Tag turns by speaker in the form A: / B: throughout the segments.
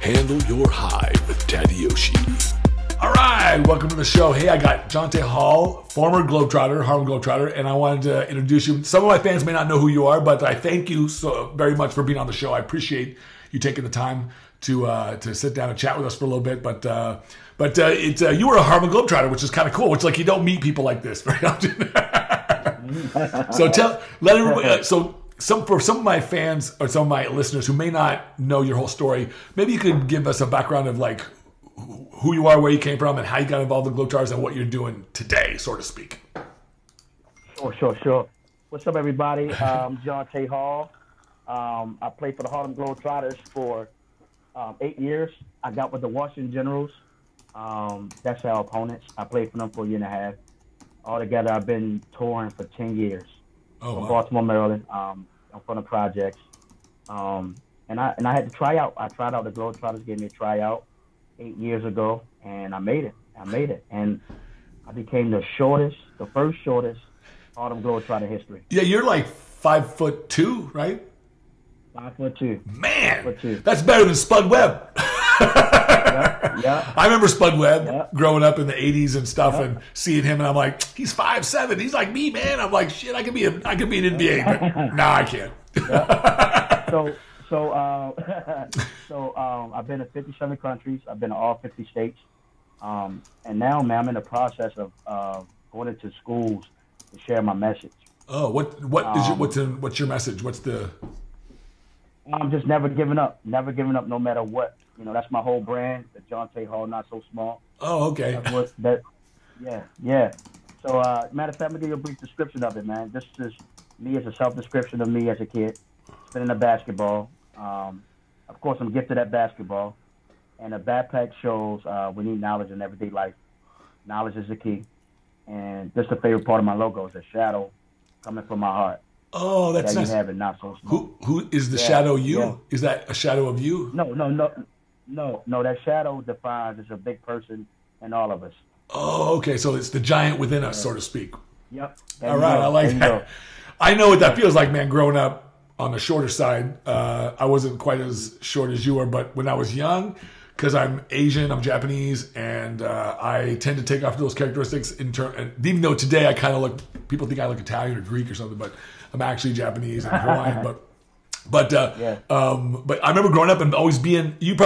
A: Handle your high with Tadayoshi. All right, welcome to the show. Hey, I got Jonte Hall, former Globetrotter, Harlem Globetrotter, and I wanted to introduce you. Some of my fans may not know who you are, but I thank you so very much for being on the show. I appreciate you taking the time to sit down and chat with us for a little bit. But you were a Harlem Globetrotter, which is kind of cool. Which, like, you don't meet people like this very often. So let everybody. For some of my fans or some of my listeners who may not know your whole story, maybe you could give us a background of like who you are, where you came from, and how you got involved in Globetrotters, and what you're doing today, so to speak.
B: Sure. What's up, everybody? I'm Jonte Hall. I played for the Harlem Globetrotters for 8 years. I got with the Washington Generals. That's our opponents. I played for them for a year and a half. Altogether, I've been touring for 10 years. From Baltimore, Maryland. I'm from the projects. And I had to try out. I tried out. The Globetrotters gave me a tryout 8 years ago, and I made it. And I became the first shortest Harlem Globetrotter history.
A: Yeah, you're like 5'2", right?
B: 5'2".
A: Man,
B: 5'2".
A: That's better than Spud Webb.
B: Yeah.
A: I remember Spud Webb growing up in the 80s and stuff, and seeing him, and I'm like, he's 5'7". He's like me, man. I'm like, shit, I could be an NBA, but no, I can't.
B: So I've been to 57 countries. I've been to all 50 states. And now, man, I'm in the process of going into schools to share my message.
A: Oh, what's your message? What's the?
B: I'm just never giving up no matter what. You know, that's my whole brand, the Jonte Hall, not so small.
A: Oh, okay.
B: Yeah. So, matter of fact, I'm going to give you a brief description of it, man. This is me as a self-description of me as a kid, spinning the basketball. Of course, I'm gifted at basketball. And the backpack shows we need knowledge in everyday life. Knowledge is the key. And just the favorite part of my logo is a shadow coming from my heart.
A: Oh, that's nice.
B: You have it, not so small.
A: Who is the shadow you? Yeah. Is that a shadow of you?
B: No, that shadow defines it's a big person in all of us.
A: Oh, okay. So it's the giant within us, so to speak.
B: Yep.
A: All right. I like that. I know what that feels like, man, growing up on the shorter side. I wasn't quite as short as you were, but when I was young, because I'm Asian, I'm Japanese, and I tend to take off those characteristics and even though today I kind of people think I look Italian or Greek or something, but I'm actually Japanese and Hawaiian, But I remember growing up and always being, and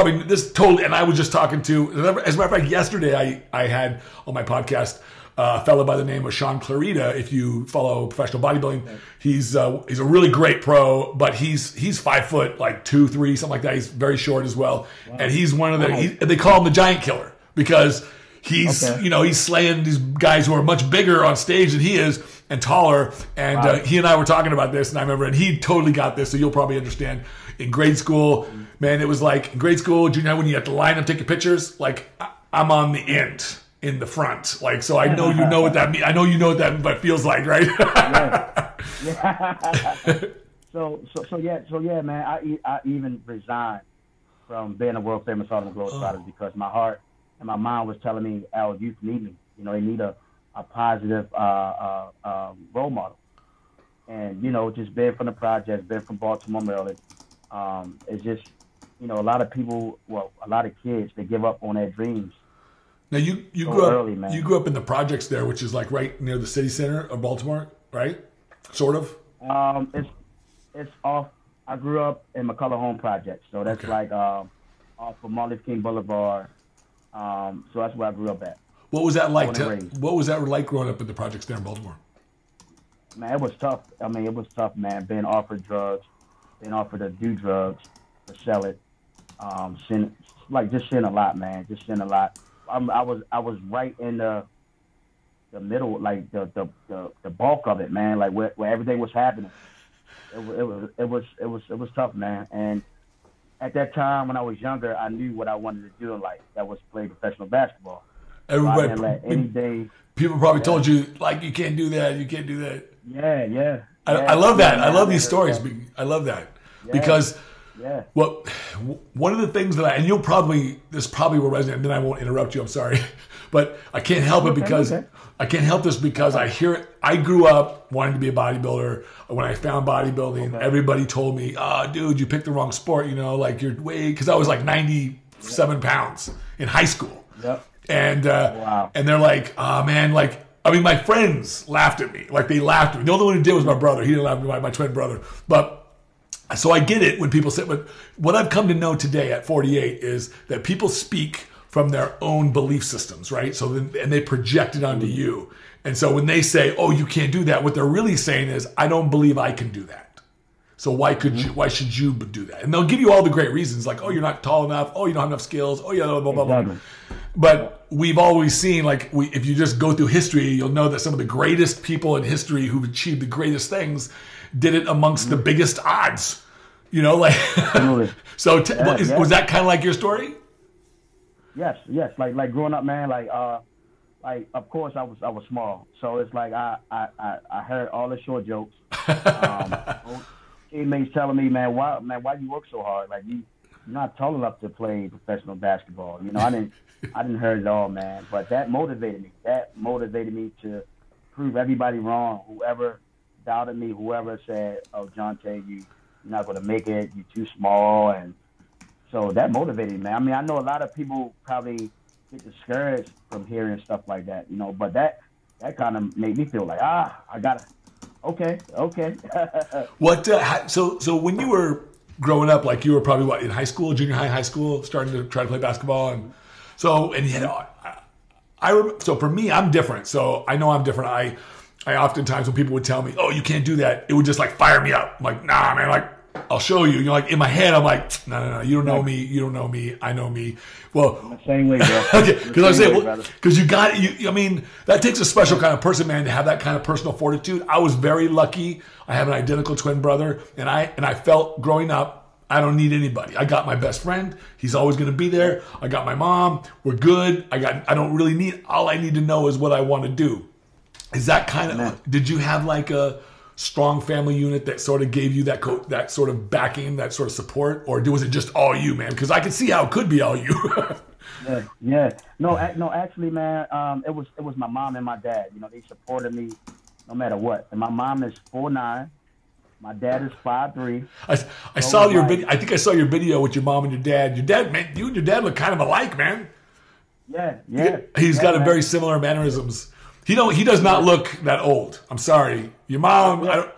A: I was just talking to, as a matter of fact, yesterday I had on my podcast a fellow by the name of Sean Clarita. If you follow professional bodybuilding, he's a really great pro, but he's 5 foot, like 2, 3, something like that. He's very short as well. Wow. And he's one of they call him the giant killer because he's slaying these guys who are much bigger on stage than he is and taller. And he and I were talking about this, and I remember, and he totally got this, so you'll probably understand. In grade school, man, it was like in grade school, junior high, when you have to line up taking pictures, like I'm on the end in the front, like, so I know you know what that means. I know you know what that feels like, right?
B: So yeah, man. I even resigned from being a world famous Harlem Globetrotters because my heart and my mind was telling me, our youth need me. You know, they need a positive role model. And, just being from the projects, being from Baltimore, Maryland, it's just, a lot of people, a lot of kids, they give up on their dreams.
A: Now, you grew up in the projects there, which is like right near the city center of Baltimore, right? Sort of?
B: It's off. I grew up in McCullough Home Projects, so that's off of Martin Luther King Boulevard. So that's where I grew up at.
A: What was that like? What was that like growing up in the projects there in Baltimore?
B: Man, it was tough. I mean, it was tough, man. Being offered drugs, being offered to do drugs, to sell it, seeing a lot, man. Just seeing a lot. I was right in the middle, like the bulk of it, man. Like where everything was happening. It was tough, man. And at that time, when I was younger, I knew what I wanted to do in life. That was play professional basketball.
A: People probably told you, like, you can't do that. You can't do that.
B: Yeah.
A: I love that. I love these stories. I love that because one of the things that this probably will resonate, and then I won't interrupt you. I'm sorry, but I can't help it because I can't help this because I hear it. I grew up wanting to be a bodybuilder. When I found bodybuilding, everybody told me, "Oh, dude, you picked the wrong sport. Like your weight," because I was like 90 7 pounds in high school.
B: Yep.
A: And
B: Wow.
A: and they're like, oh man, like, I mean, my friends laughed at me. Like, they laughed at me. The only one who did was my brother. He didn't laugh at me, my twin brother. But so I get it when people say, but what I've come to know today at 48 is that people speak from their own belief systems, right? So then, and they project it onto you. And so when they say, oh, you can't do that, what they're really saying is, I don't believe I can do that. So why should you do that? And they'll give you all the great reasons, like, oh, you're not tall enough. Oh, you don't have enough skills. Oh, yeah, blah, blah, blah, blah. But we've always seen, like, if you just go through history, you'll know that some of the greatest people in history who've achieved the greatest things did it amongst the biggest odds. You know, like, so was that kind of like your story?
B: Yes. Like growing up, man, like of course I was small. So it's like I heard all the short jokes. Teammates telling me, why you work so hard? Like you're not tall enough to play professional basketball. You know, I didn't hear it all, man. But that motivated me. That motivated me to prove everybody wrong. Whoever doubted me, whoever said, "Oh, Jonte, you're not going to make it. You're too small," and so that motivated me, man. I mean, I know a lot of people probably get discouraged from hearing stuff like that, you know. But that kind of made me feel like, I gotta. Okay.
A: What? So when you were growing up, like you were probably what, in high school, junior high school, starting to try to play basketball, and you had. So for me, I'm different. So I know I'm different. I oftentimes when people would tell me, "Oh, you can't do that," it would just like fire me up. I'm like, nah, man. Like, I'll show you. You know, like in my head, I'm like, no, you don't know me. You don't know me. I know me. Well,
B: same way, bro.
A: Okay, because I say, because you got it. I mean, that takes a special kind of person, man, to have that kind of personal fortitude. I was very lucky. I have an identical twin brother, and I felt growing up, I don't need anybody. I got my best friend. He's always going to be there. I got my mom. We're good. I don't really need. All I need to know is what I want to do. Is that kind of? Did you have like a strong family unit that sort of gave you that sort of backing, that sort of support, or was it just all you, man? Because I could see how it could be all you.
B: Yeah. No, actually, man, it was my mom and my dad. You know, they supported me no matter what. And my mom is 4'9". My dad is 5'3".
A: I saw your video. I think I saw your video with your mom and your dad. Your dad, man, you and your dad look kind of alike, man.
B: Yeah.
A: He's got a very similar mannerisms. He does not look that old. I'm sorry. Your mom.
B: That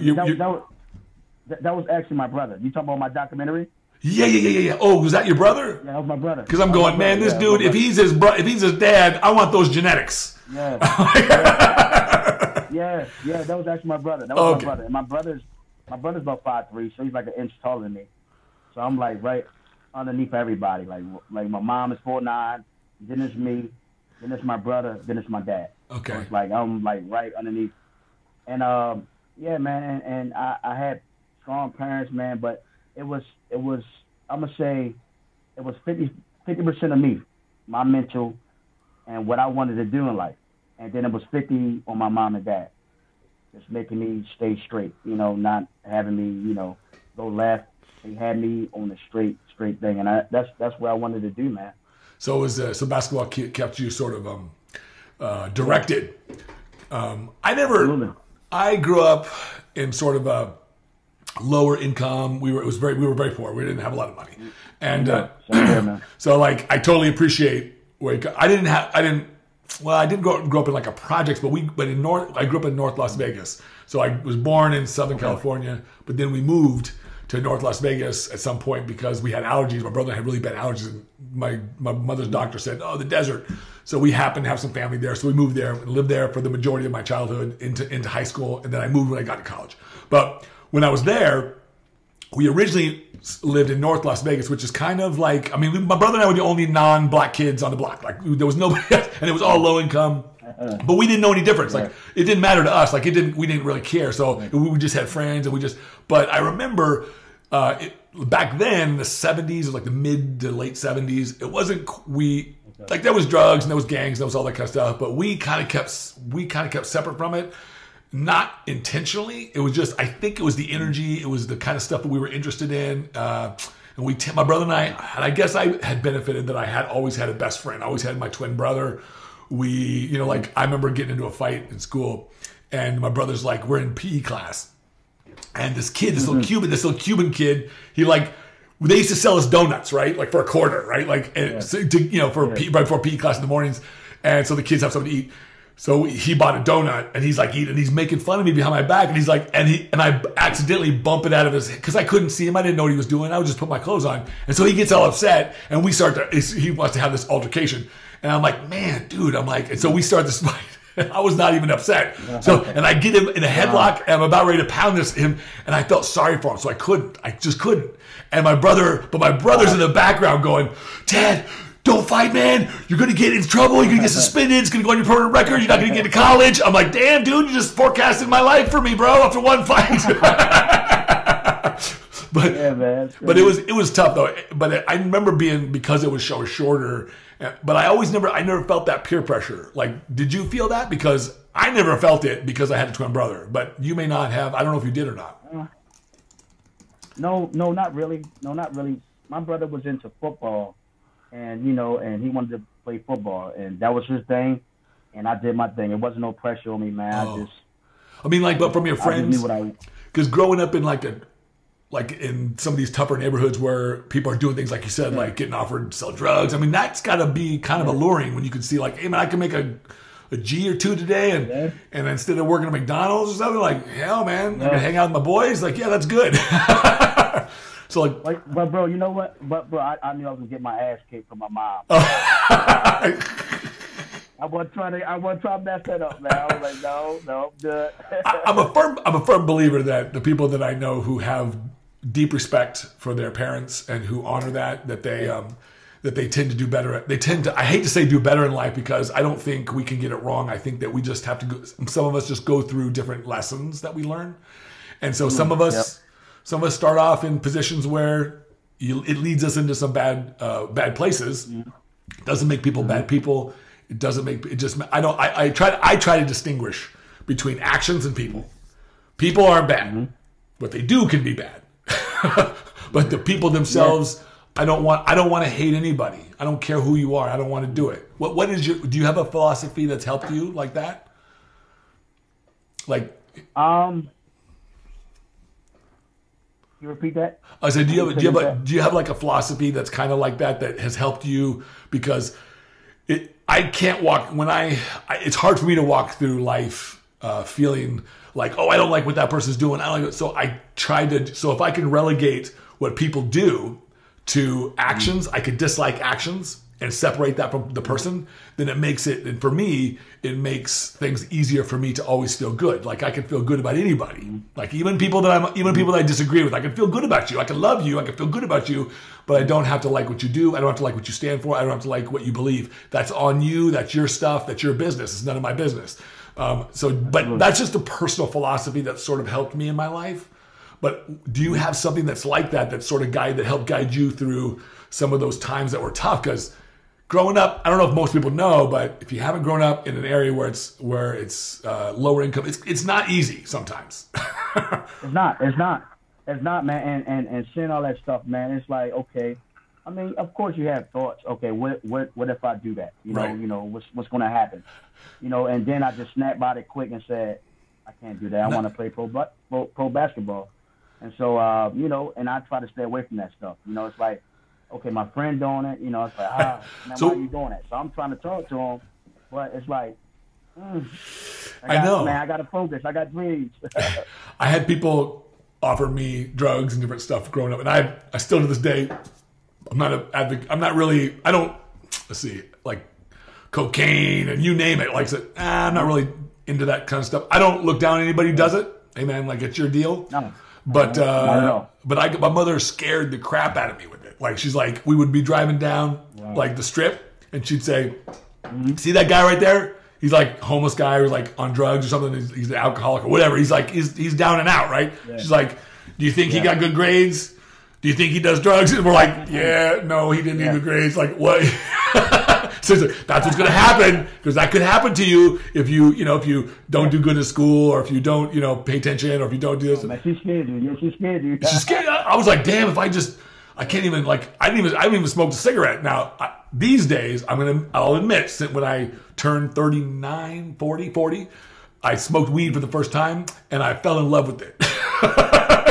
B: was actually my brother. You talking about my documentary?
A: Yeah. Oh, was that your brother?
B: Yeah, that was my brother.
A: Because I'm going, man. This dude, if he's his dad, I want those genetics.
B: Yeah. Yeah. That was actually my brother. That was my brother. And my brother's about 5'3", so he's like an inch taller than me. So I'm like right underneath everybody. Like my mom is 4'9", then it's me, then it's my brother, then it's my dad.
A: Okay.
B: So it's like I'm like right underneath. And yeah, man, and I had strong parents, man, but it was I'm gonna say it was 50% of me, my mental and what I wanted to do in life. And then it was 50 on my mom and dad. Just making me stay straight, you know, not having me, you know, go left. They had me on the straight thing, and that's what I wanted to do, man.
A: So so basketball kept you sort of directed. I grew up in sort of a lower income. We were very poor. We didn't have a lot of money, and so like I totally appreciate where I didn't grow up in like a projects, but I grew up in North Las Vegas. So I was born in Southern California, but then we moved to North Las Vegas at some point because we had allergies. My brother had really bad allergies, and my mother's doctor said, "Oh, the desert." So we happened to have some family there, so we moved there and lived there for the majority of my childhood into high school, and then I moved when I got to college. But when I was there, we originally lived in North Las Vegas, which is kind of like, I mean, my brother and I were the only non-black kids on the block. Like there was nobody else, and it was all low income. But we didn't know any difference. Like it didn't matter to us. Like we didn't really care. So we just had friends, and but I remember back then, the 70s, it was like the mid to late 70s. It wasn't, like there was drugs and there was gangs and there was all that kind of stuff, but we kind of kept separate from it. Not intentionally. It was just, I think it was the energy. It was the kind of stuff that we were interested in. And my brother and I guess I had benefited that I had always had a best friend. I always had my twin brother. Like I remember getting into a fight in school, and my brother's like, we're in PE class, and this little Cuban kid, they used to sell us donuts, right? Like for a quarter, right? Like, and so for right before PE class in the mornings. And so the kids have something to eat. So he bought a donut and he's like eating, he's making fun of me behind my back. And he's like, and I accidentally bump it out of his, cause I couldn't see him. I didn't know what he was doing. I would just put my clothes on. And so he gets all upset and we he wants to have this altercation. And I'm like, man, dude, and so we start this fight. I was not even upset. So, and I get him in a headlock and I'm about ready to pound him. And I felt sorry for him. So I just couldn't. And my brother's in the background going, Dad, don't fight, man. You're going to get in trouble. You're going to get suspended. It's going to go on your permanent record. You're not going to get to college. I'm like, damn, dude, you just forecasted my life for me, bro, after one fight. But it was tough, though. But I remember because it was shorter, but I never felt that peer pressure. Like, did you feel that? Because I never felt it because I had a twin brother. But you may not have. I don't know if you did or not.
B: No, not really. No, not really. My brother was into football. And, and he wanted to play football. And that was his thing. And I did my thing. It wasn't no pressure on me, man.
A: But from your friends, because growing up in like in some of these tougher neighborhoods where people are doing things like you said, like getting offered to sell drugs. I mean, that's got to be kind of alluring when you can see like, hey, man, I can make a G or two today. And instead of working at McDonald's or something, like, hell, man, I can hang out with my boys. Like, yeah, that's good. So
B: but bro, you know what? But bro, I knew I was gonna get my ass kicked from my mom. I wasn't trying to mess that up, man. I was like, no, I'm good.
A: I'm a firm believer that the people that I know who have deep respect for their parents and who honor that they tend to do better. I hate to say do better in life because I don't think we can get it wrong. I think that we just have to go. Some of us just go through different lessons that we learn, and so some of us. Some of us start off in positions where it leads us into some bad places. It doesn't make people bad people. It doesn't make it just. I try to distinguish between actions and people. People aren't bad. What they do can be bad, but the people themselves. I don't want to hate anybody. I don't care who you are. I don't want to do it. What is do you have a philosophy that's helped you like that?
B: You repeat that?
A: I said, do you have like a philosophy that's kind of like that has helped you? Because I can't walk it's hard for me to walk through life feeling like, oh, I don't like what that person's doing. I don't like it. So I try to. So if I can relegate what people do to actions, I could dislike actions and separate that from the person. Then it makes it, and for me, it makes things easier for me to always feel good. Like I can feel good about anybody. Like even people that I disagree with, I can feel good about you. I can love you. I can feel good about you, but I don't have to like what you do. I don't have to like what you stand for. I don't have to like what you believe. That's on you. That's your stuff. That's your business. It's none of my business. But that's just a personal philosophy that sort of helped me in my life. But do you have something that's like that sort of helped guide you through some of those times that were tough? Because growing up, I don't know if most people know, but if you haven't grown up in an area where it's lower income, it's not easy sometimes.
B: It's not, man. And seeing all that stuff, man, it's like, okay. I mean, of course you have thoughts. Okay, what if I do that? What's going to happen? And then I just snapped about it quick and said, I can't do that. I want to play pro basketball. And so, and I try to stay away from that stuff. It's like, okay, my friend doing it. It's like, man, why are you doing that? So I'm trying to talk to him, but it's like,
A: I know,
B: man, I got to focus. I got dreams.
A: I had people offer me drugs and different stuff growing up, and I still to this day, I'm not an advocate. I don't, let's see, like cocaine and you name it. Like, I'm not really into that kind of stuff. I don't look down on anybody who does it. Hey, man, like it's your deal. No. But my mother scared the crap out of me with it. Like she's like, we would be driving down like the strip, and she'd say, "See that guy right there? He's like a homeless guy who's like on drugs or something. He's an alcoholic or whatever. He's like he's down and out, right?" Yeah. She's like, "Do you think he got good grades? Do you think he does drugs?" And we're like, "Yeah, no, he didn't get good grades." Like what? So that's what's going to happen, because that could happen to you if you don't do good in school, or if you don't pay attention, or if you don't do this.
B: She's scared you. Yeah, she's scared you.
A: She's scared. I was like, damn, if I can't even I haven't even smoked a cigarette. Now these days I'll admit, when I turned 39, 40, I smoked weed for the first time and I fell in love with it.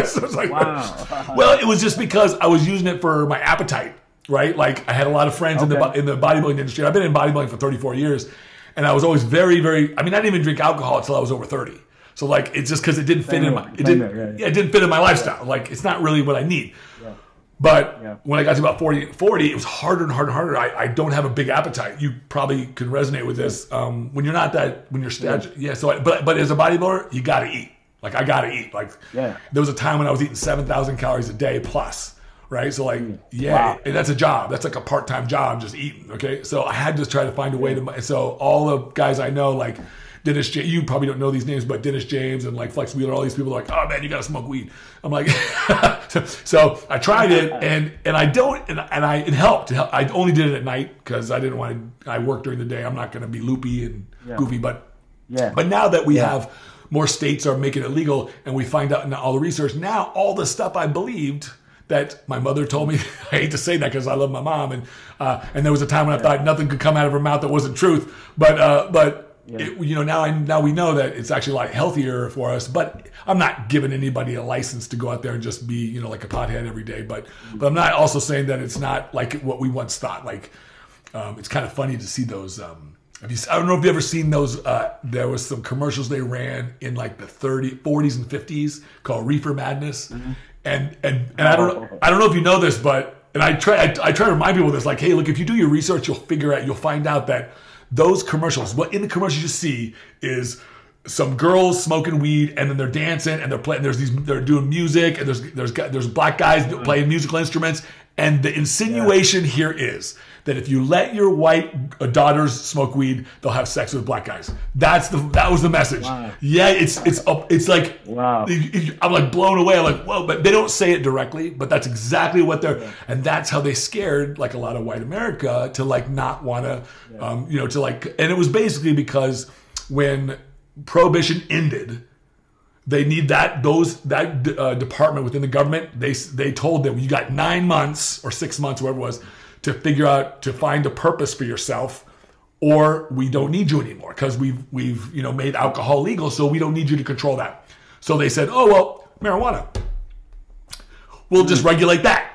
A: So it's like,
B: Wow.
A: well, it was just because I was using it for my appetite, right? Like I had a lot of friends in the bodybuilding industry. I've been in bodybuilding for 34 years, and I was always very, very. I mean, I didn't even drink alcohol until I was over 30. So like, it's just because it didn't fit in my it didn't fit in my lifestyle. Like, it's not really what I need.
B: Yeah.
A: But when I got to about 40, it was harder and harder and harder. I don't have a big appetite. You probably can resonate with this. When you're not that, when you're so but as a bodybuilder, you got to eat. Like I got to eat. Like there was a time when I was eating 7,000 calories a day plus. Right, so like, and that's a job. That's like a part-time job, just eating. Okay, so I had to try to find a way to. So all the guys I know, like Dennis James, you probably don't know these names, but Dennis James and like Flex Wheeler, all these people are like, oh man, you gotta smoke weed. I'm like, so I tried it, and I don't, and it helped. I only did it at night because I didn't want to. I work during the day. I'm not gonna be loopy and goofy, but now that we have more states are making it legal, and we find out in all the research now, all the stuff I believed that my mother told me. I hate to say that because I love my mom, and there was a time when I thought nothing could come out of her mouth that wasn't truth. But now we know that it's actually a lot healthier for us. But I'm not giving anybody a license to go out there and just be like a pothead every day. But I'm not also saying that it's not like what we once thought. Like it's kind of funny to see those. I don't know if you've ever seen those. There was some commercials they ran in like the 40s and 50s called Reefer Madness. And I don't know if you know this, but I try to remind people of this, like, hey, look, if you do your research, you'll find out that those commercials, what in the commercials you see is some girls smoking weed, and then they're dancing and they're playing. They're doing music, and there's black guys playing musical instruments, and the insinuation here is that if you let your white daughters smoke weed, they'll have sex with black guys. That was the message.
B: Wow.
A: Yeah, it's like I'm like blown away. I'm like, whoa, but they don't say it directly, but that's exactly what and that's how they scared like a lot of white America to like not want to, to like, and it was basically because when Prohibition ended, they need that department within the government. They told them you got 9 months or 6 months, whatever it was, to figure out, to find a purpose for yourself, or we don't need you anymore because we've made alcohol legal, so we don't need you to control that. So they said, oh well, marijuana, we'll just regulate that.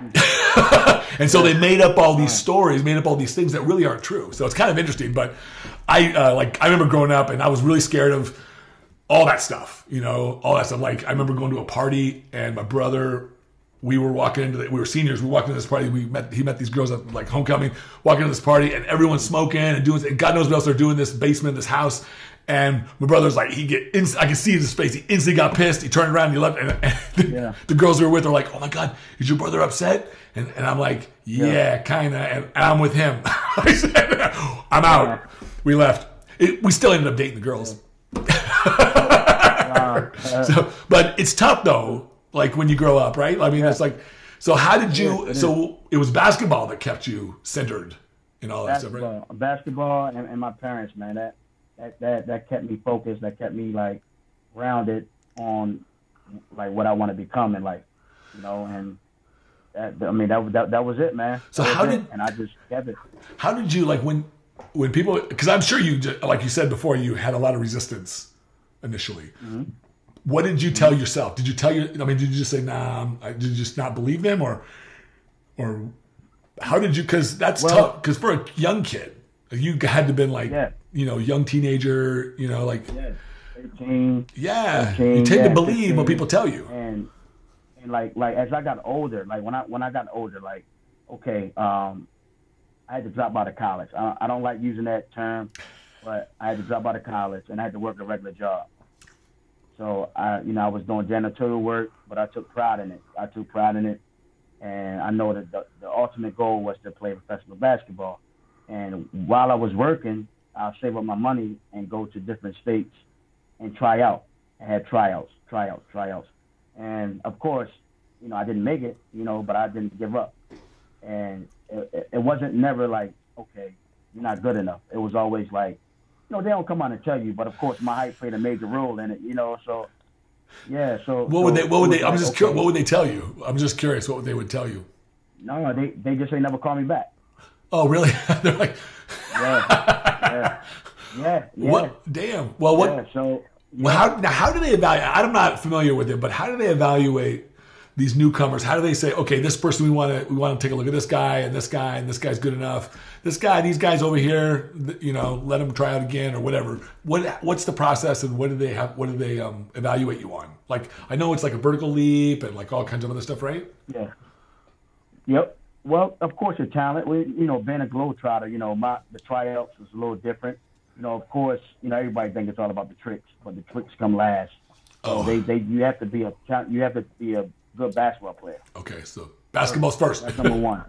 A: And so they made up all these stories, made up all these things that really aren't true. So it's kind of interesting. But I remember growing up and I was really scared of all that stuff, all that stuff. Like I remember going to a party and my brother, we were seniors. We walked into this party. He met these girls at like homecoming, walking into this party, and everyone's smoking and doing. And God knows what else they're doing in this basement, this house. And my brother's like, I can see his face. He instantly got pissed. He turned around and he left. And the girls we were with are like, oh my God, is your brother upset? And I'm like, yeah, kind of. And I'm with him. I said, I'm out. We left. We still ended up dating the girls. But it's tough though. Like when you grow up, right? I mean, it's like, so how did you, so it was basketball that kept you centered in all that stuff, right?
B: Basketball and my parents, man, that kept me focused. That kept me like rounded on like what I want to become in life, and that was it, man.
A: So and
B: I just kept it.
A: How did you, like when people, because I'm sure you, like you said before, you had a lot of resistance initially. Mm-hmm. What did you tell yourself? Did you did you just say, nah, did you just not believe them? Or how did you, because that's tough, because for a young kid, you had to have been like, young teenager, like.
B: Yeah, 13.
A: Yeah, 13, you tend to believe 15. What people tell you.
B: And like as I got older, like when I got older, like, okay, I had to drop out of college. I don't like using that term, but I had to drop out of college and I had to work a regular job. So I was doing janitorial work, but I took pride in it. And I know that the ultimate goal was to play professional basketball. And while I was working, I'll save up my money and go to different states and try out. I had tryouts. And of course, I didn't make it, but I didn't give up. And it wasn't never like, okay, you're not good enough. It was always like, they don't come out and tell you, but of course my height played a major role in it, so yeah. So
A: what would they? I'm just curious. What would they tell you? I'm just curious what they would tell you.
B: No, they just ain't never call me back.
A: Oh, really? They're like,
B: yeah.
A: What? Damn. Well, what?
B: Yeah, so
A: how do they evaluate? I'm not familiar with it, but how do they evaluate? these newcomers, how do they say, okay, this person we want to take a look at this guy and this guy and this guy's good enough. These guys over here, you know, let them try out again or whatever. What's the process and what do they evaluate you on? Like, I know it's like a vertical leap and like all kinds of other stuff, right?
B: Yeah. Yep. Well, of course, your talent. Being a Globetrotter, the tryouts was a little different. Of course, everybody thinks it's all about the tricks, but the tricks come last. So you have to be a good basketball player.
A: Okay, so basketball's first.
B: That's number one.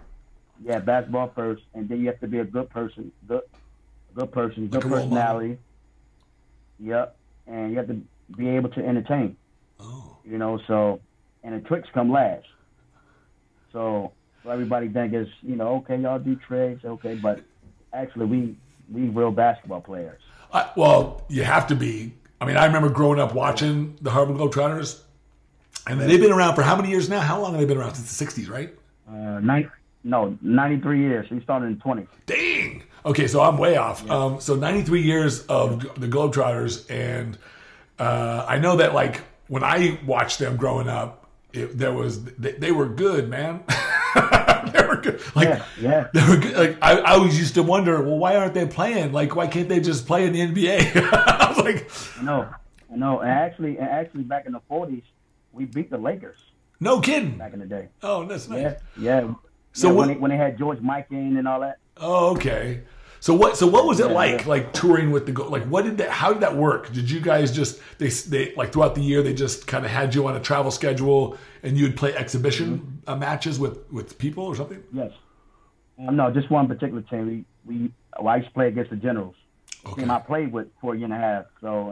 B: Yeah, basketball first, and then you have to be a good person, good personality. Yep, and you have to be able to entertain.
A: Oh.
B: And the tricks come last. So everybody think is, okay, y'all do tricks, okay, but actually we real basketball players.
A: Well, you have to be. I mean, I remember growing up watching the Harlem Globetrotters, and they've been around for how many years now? How long have they been around? Since the 60s, right?
B: 93 years. We started in the 20s.
A: Dang. Okay, so I'm way off. Yeah. So 93 years of the Globetrotters, and I know that like when I watched them growing up, they were good, man. They were good. Like,
B: yeah.
A: They were good. Like I always used to wonder, well, why aren't they playing? Like, why can't they just play in the NBA? I was like,
B: I know. And actually, back in the 40s, we beat the Lakers.
A: No kidding.
B: Back in the day.
A: Oh, that's nice.
B: Yeah. So when they had George Mikan and all that.
A: Oh, okay. So what was it like touring with how did that work? Did you guys just they like throughout the year they just kind of had you on a travel schedule and you'd play exhibition matches with people or something?
B: Yes. No, just one particular team. I used to play against the Generals.
A: Okay.
B: Team I played with for a year and a half. So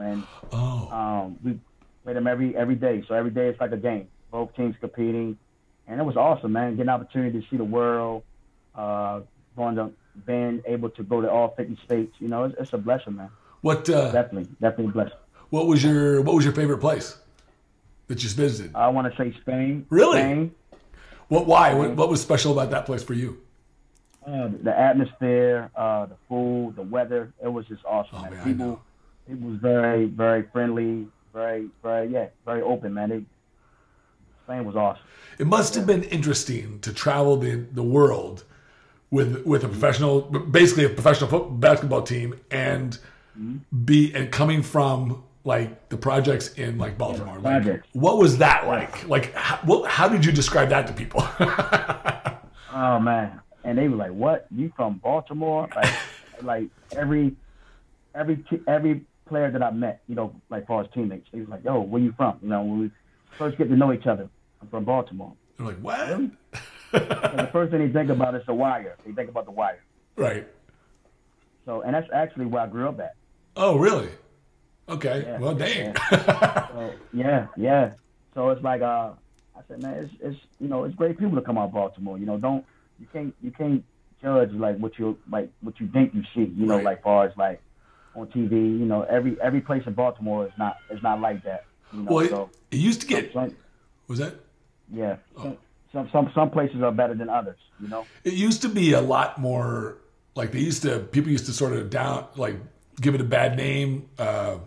B: we played them every day. So every day it's like a game. Both teams competing, and it was awesome, man. Getting an opportunity to see the world, being able to go to all 50 states. It's a blessing, man. Definitely a blessing.
A: What was your favorite place that you visited?
B: I want to say Spain.
A: Really?
B: Spain.
A: Why? What was special about that place for you?
B: The atmosphere, the food, the weather. It was just awesome, man. People, it was very, very friendly, very, very, very open, man. Spain was awesome.
A: It must have been interesting to travel the world with a professional, basically a professional basketball team, and coming from like the projects in like Baltimore. Like, what was that like? Like, how did you describe that to people?
B: Oh man, and they were like, "What? You from Baltimore?" Like every player that I met, like far as teammates, they was like, "Yo, where you from?" When we first get to know each other, I'm from Baltimore.
A: They're like, "What?"
B: Really? And the first thing they think about is the Wire. They think about the Wire.
A: Right.
B: So, and that's actually where I grew up at.
A: Oh, really? Okay. Yeah, well, dang.
B: Yeah. So, yeah. So it's like I said, man, it's great people to come out of Baltimore. You can't judge like what you think you see.
A: Right.
B: Like far as like on TV. Every place in Baltimore is not like that.
A: Well, it used to get. Was that?
B: Yeah. Oh. Some places are better than others,
A: It used to be a lot more like people used to sort of give it a bad name. And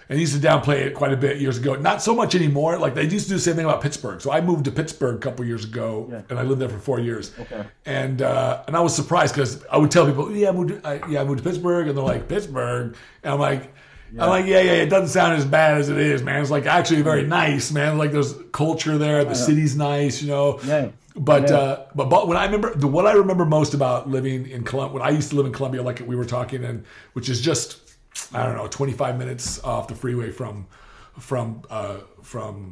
A: used to downplay it quite a bit years ago. Not so much anymore. Like they used to do the same thing about Pittsburgh. So I moved to Pittsburgh a couple years ago, and I lived there for 4 years.
B: Okay.
A: And I was surprised because I would tell people, I moved to Pittsburgh, and they're like, Pittsburgh, and I'm like, it doesn't sound as bad as it is, man. It's like actually very nice, man. Like there's culture there. The city's nice,
B: Yeah.
A: But when what I remember most about living in Columbia, when I used to live in Columbia, like we were talking, and which is just, I don't know, 25 minutes off the freeway from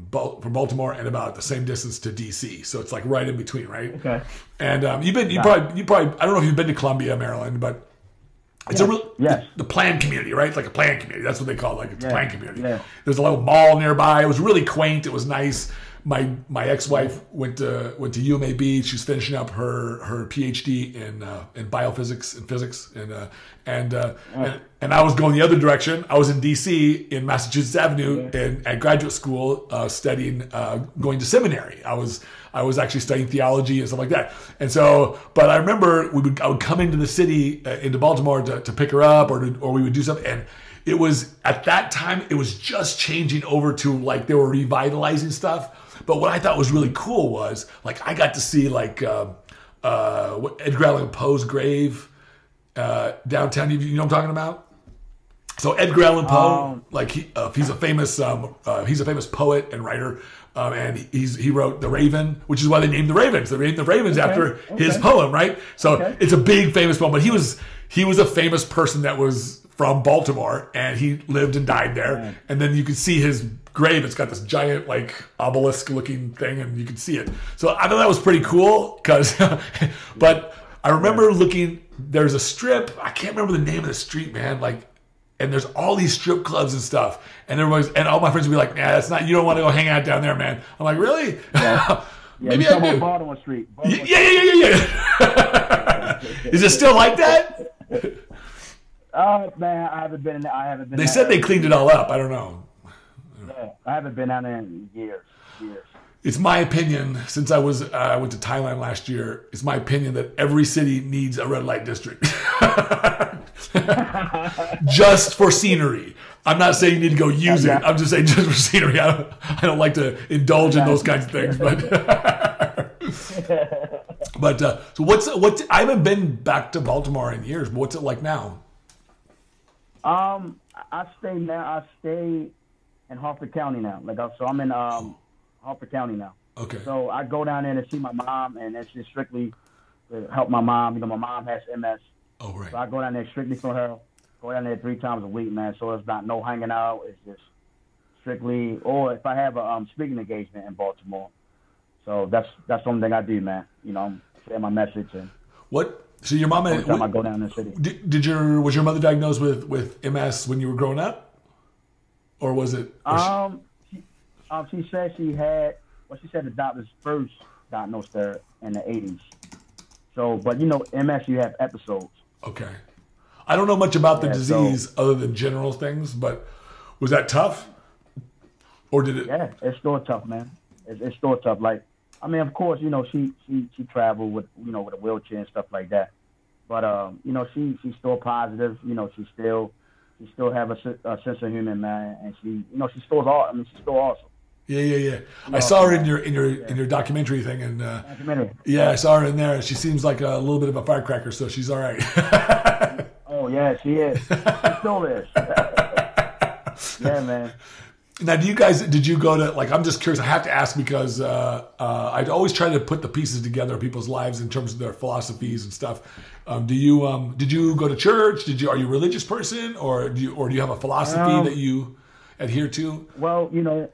A: Baltimore, and about the same distance to DC. So it's like right in between, right?
B: Okay.
A: And you probably I don't know if you've been to Columbia, Maryland, but it's the planned community, right? It's like a planned community. That's what they call it. Like it's a planned community. Yeah. There's a little mall nearby. It was really quaint. It was nice. My ex-wife went to UMAB. She's finishing up her PhD in biophysics and physics, and I was going the other direction. I was in DC in Massachusetts Avenue at graduate school studying, going to seminary. I was actually studying theology and stuff like that. And so, but I remember I would come into the city, into Baltimore to pick her up, or we would do something. And it was, at that time, it was just changing over to like they were revitalizing stuff. But what I thought was really cool was, like, I got to see, like, Edgar Allan Poe's grave downtown. You know what I'm talking about? So Edgar Allan Poe, like, he's a famous poet and writer. And he wrote The Raven, which is why they named the Ravens. They named the Ravens after his poem, right? So it's a big famous poem. But he was a famous person that was from Baltimore, and he lived and died there. And then you could see his grave. It's got this giant, like, obelisk-looking thing, and you could see it. So I thought that was pretty cool. But I remember looking. There's a strip. I can't remember the name of the street, man. Like. And there's all these strip clubs and stuff. And all my friends would be like, nah, that's not, you don't want to go hang out down there, man. I'm like, really?
B: Yeah.
A: Maybe I do.
B: Baltimore Street.
A: Yeah. Is it still like that?
B: Man, I haven't been.
A: They said they cleaned it all up. I don't know.
B: Yeah, I haven't been down there in years.
A: It's my opinion, since I went to Thailand last year, it's my opinion that every city needs a red light district. Just for scenery. I'm not saying you need to go use it. I'm just saying just for scenery. I don't like to indulge in those kinds of things. But so what's I haven't been back to Baltimore in years, but what's it like now?
B: I stay in Harford County now. So I'm in Harford County now.
A: Okay.
B: So I go down there to see my mom, and it's just strictly to help my mom. You know, my mom has MS.
A: Oh, right.
B: So I go down there strictly for her. Go down there 3 times a week, man. So it's not no hanging out. It's just strictly, or if I have a speaking engagement in Baltimore. So that's the only thing I do, man. You know, share my message and.
A: What? So your mom?
B: Every time I go down the city.
A: Was your mother diagnosed with MS when you were growing up, or was it?
B: She said she had. Well, she said the doctors first diagnosed her in the 80s. So, but you know, MS, you have episodes.
A: Okay. I don't know much about the disease other than general things, but was that tough? Or did it?
B: Yeah, it's still tough, man. It's still tough. Like, I mean, of course, you know, she traveled with, you know, with a wheelchair and stuff like that. But, you know, she's still positive. You know, she still have a sense of humor, man. And she's still awesome.
A: Yeah. I saw her in your documentary thing, and yeah, I saw her in there. She seems like a little bit of a firecracker, so she's all right.
B: Oh yeah, she is. She still is. Yeah, man.
A: Now, did you go to, like, I'm just curious, I have to ask because I'd always try to put the pieces together of people's lives in terms of their philosophies and stuff. Did you go to church? Are you a religious person, or do you have a philosophy that you adhere to?
B: Well, you know,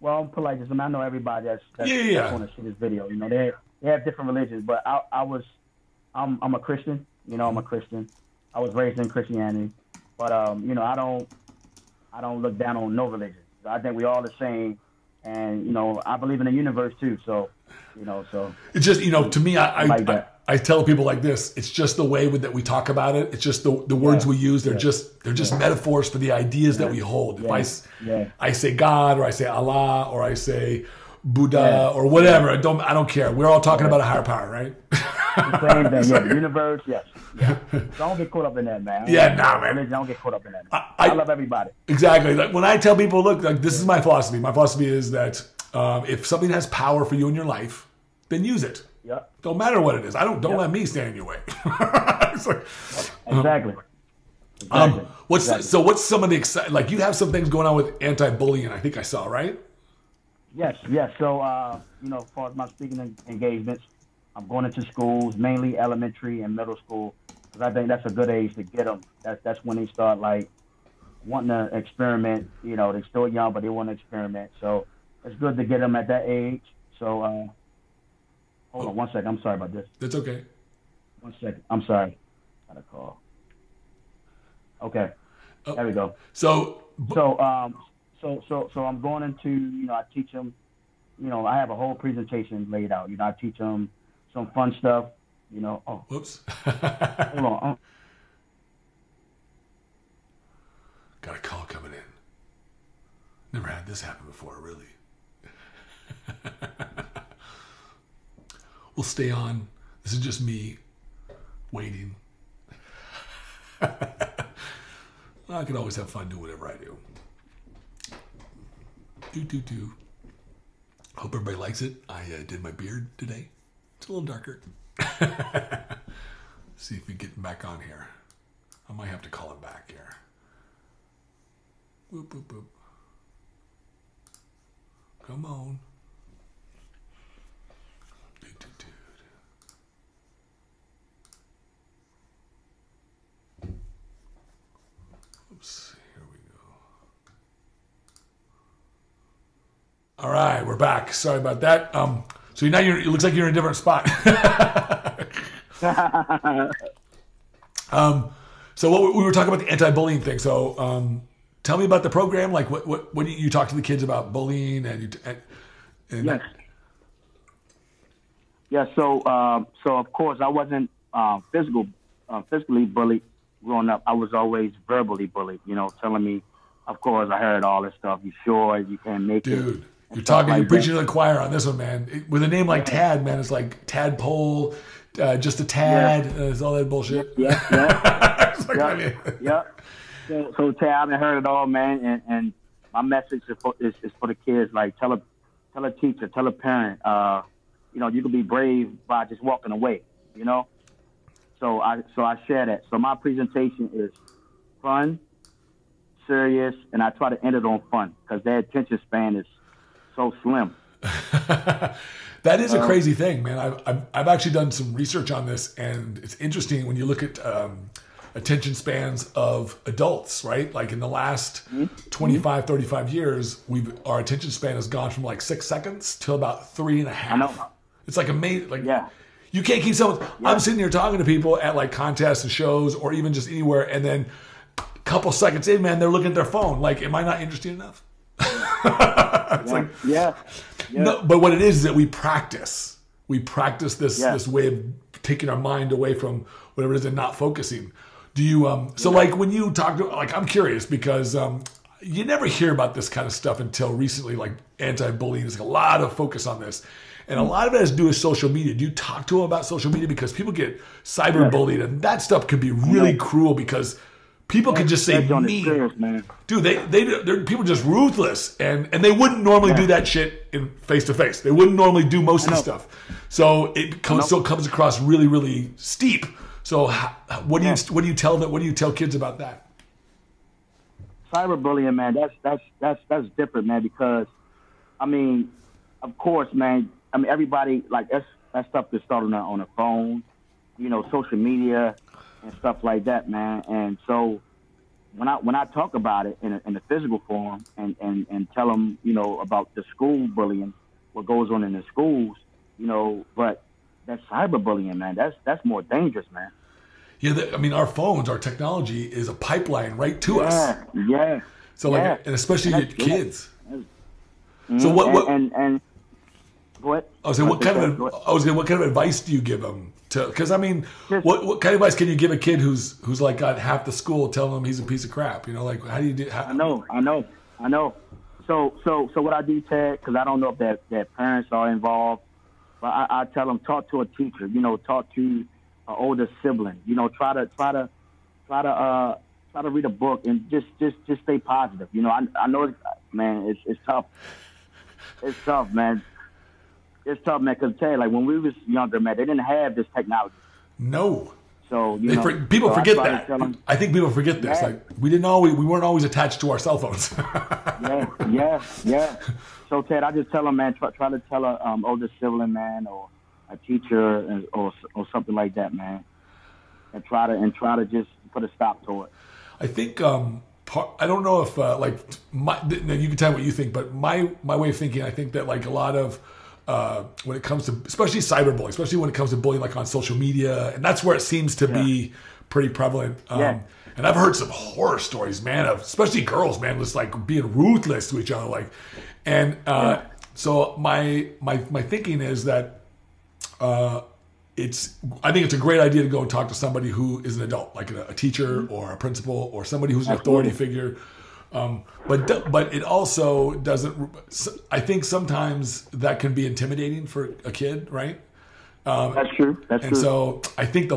B: I'm polite. I mean, I know everybody that's want to see this video. You know, they have different religions, but I'm a Christian. You know, I'm a Christian. I was raised in Christianity, but you know, I don't look down on no religion. I think we all the same, and you know, I believe in the universe too. So, you know,
A: it's just, you know, to me,
B: I
A: tell people like this. It's just the way that we talk about it. It's just the words we use. They're just metaphors for the ideas that we hold. If I say God, or I say Allah, or I say Buddha, or whatever, I don't care. We're all talking about a higher power, right?
B: The same thing. Yeah, the universe. Yes. Yeah. Don't get caught up in that, man.
A: Man.
B: Don't get caught up in that. I love everybody.
A: Exactly. Like, when I tell people, look, like, this is my philosophy. My philosophy is that if something has power for you in your life, then use it.
B: Yeah.
A: Don't matter what it is. Don't let me stand in your way. It's like,
B: exactly.
A: What's some of the exciting? Like, you have some things going on with anti-bullying, I think I saw, right?
B: Yes. So you know, as far as my speaking engagements, I'm going into schools, mainly elementary and middle school, because I think that's a good age to get them. That's when they start, like, wanting to experiment. You know, they're still young, but they want to experiment. So it's good to get them at that age. So hold on 1 second. I'm sorry about this.
A: That's okay.
B: 1 second. I'm sorry. Got a call. Okay.
A: Oh.
B: There we go.
A: So
B: I'm going into, you know, I teach them, you know, I have a whole presentation laid out. You know, I teach them some fun stuff, you know. Oh,
A: whoops.
B: Hold on.
A: Got a call coming in. Never had this happen before, really. We'll stay on. This is just me waiting. I can always have fun doing whatever I do. Hope everybody likes it. I did my beard today. It's a little darker. See if we get him back on here. I might have to call him back here. Boop, boop, boop. Come on. Oops, here we go. All right, we're back. Sorry about that. So now it looks like you're in a different spot. So what we were talking about the anti-bullying thing. So tell me about the program. Like what do you talk to the kids about bullying and
B: yes. Yeah. So of course I wasn't physically bullied growing up. I was always verbally bullied. You know, telling me, of course, I heard all this stuff. You sure you can't make it?
A: Dude, you're preaching to the choir on this one, man. With a name like Tad, man, it's like Tadpole, just a Tad, it's all that bullshit.
B: Yeah.
A: Yeah.
B: So Tad, I heard it all, man, and my message is for the kids. Like, tell a teacher, tell a parent, you know, you can be brave by just walking away, you know. So I share that. So my presentation is fun, serious, and I try to end it on fun because their attention span is so slim.
A: That is a crazy thing, man. I've actually done some research on this, and it's interesting when you look at attention spans of adults, right? Like in the last 25, 35 years, our attention span has gone from like 6 seconds to about 3.5.
B: I know.
A: It's like amazing. Like, you can't keep someone. I'm sitting here talking to people at like contests and shows or even just anywhere, and then a couple seconds in, man, they're looking at their phone. Like, am I not interesting enough? No, but what it is that we practice. We practice this way of taking our mind away from whatever it is and not focusing. Do you like when you talk to, like, I'm curious because you never hear about this kind of stuff until recently, like anti-bullying. There's a lot of focus on this. And a lot of it has to do with social media. Do you talk to them about social media? Because people get cyberbullied, and that stuff can be really cruel because people can just say mean. Dude, they're people just ruthless, and they wouldn't normally do that shit in face to face. They wouldn't normally do most of the stuff. So it still comes across really, really steep. So what do you tell them? What do you tell kids about that?
B: Cyberbullying, man, that's different, man. Because I mean, of course, man. I mean, everybody, like, that stuff is starting on the phone, you know, social media and stuff like that, man. And so when I talk about it in a physical form and tell them, you know, about the school bullying, what goes on in the schools, you know, but that cyberbullying, man, that's more dangerous, man.
A: Yeah, I mean, our phones, our technology is a pipeline right to us.
B: Yeah.
A: So, like, and especially your kids. So what? What? What kind of advice do you give them? Because I mean, what kind of advice can you give a kid who's like got half the school telling him he's a piece of crap? You know, like how do you do?
B: I know. So what I do, Ted, because I don't know if their parents are involved, but I tell them talk to a teacher. You know, talk to an older sibling. You know, try to read a book and just stay positive. You know, I know, man, it's tough. It's tough, man. It's tough, man, because like when we was younger, man, they didn't have this technology.
A: No.
B: So
A: people forget that. I think people forget this. Yeah. Like we weren't always attached to our cell phones. Yeah. So Ted, I just tell them, man, try to tell a older sibling, man, or a teacher, or something like that, man, and try to just put a stop to it. I think I don't know if you can tell me what you think, but my way of thinking, I think that like a lot of when it comes to, especially cyberbullying, especially when it comes to bullying like on social media, and that's where it seems to be pretty prevalent. And I've heard some horror stories, man, of especially girls, man, just like being ruthless to each other, like, and so my thinking is that I think it's a great idea to go and talk to somebody who is an adult, like a teacher or a principal or somebody who's an authority figure. But it also doesn't. I think sometimes that can be intimidating for a kid, right?
B: That's true.
A: And so I think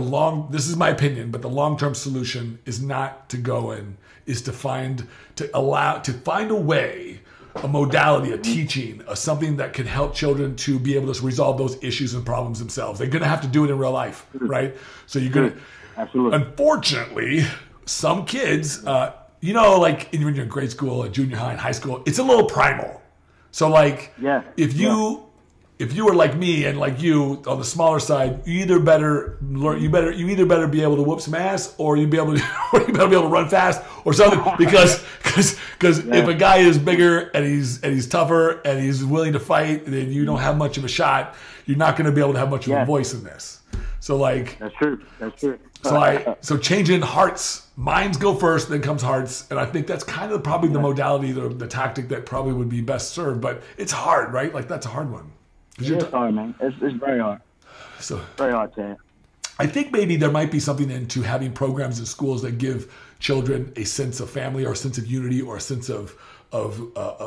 A: this is my opinion, but the long-term solution is not to go in, is to find a way a modality, a teaching, something that can help children to be able to resolve those issues and problems themselves. They're going to have to do it in real life, right? So you're going to,
B: absolutely.
A: Unfortunately, some kids, you know, like when you're in grade school, junior high, and high school, it's a little primal. So like, if you were like me and like you on the smaller side, you either better be able to whoop some ass, or you better be able to run fast or something. Because if a guy is bigger and he's tougher and he's willing to fight, then you don't have much of a shot. You're not going to be able to have much of a voice in this. So like,
B: that's true.
A: So changing hearts, minds go first, then comes hearts, and I think that's kind of probably the modality, the tactic that probably would be best served. But it's hard, right? Like that's a hard one.
B: It's hard, man. It's very hard.
A: So
B: very hard, Ted.
A: I think maybe there might be something into having programs in schools that give children a sense of family or a sense of unity or a sense of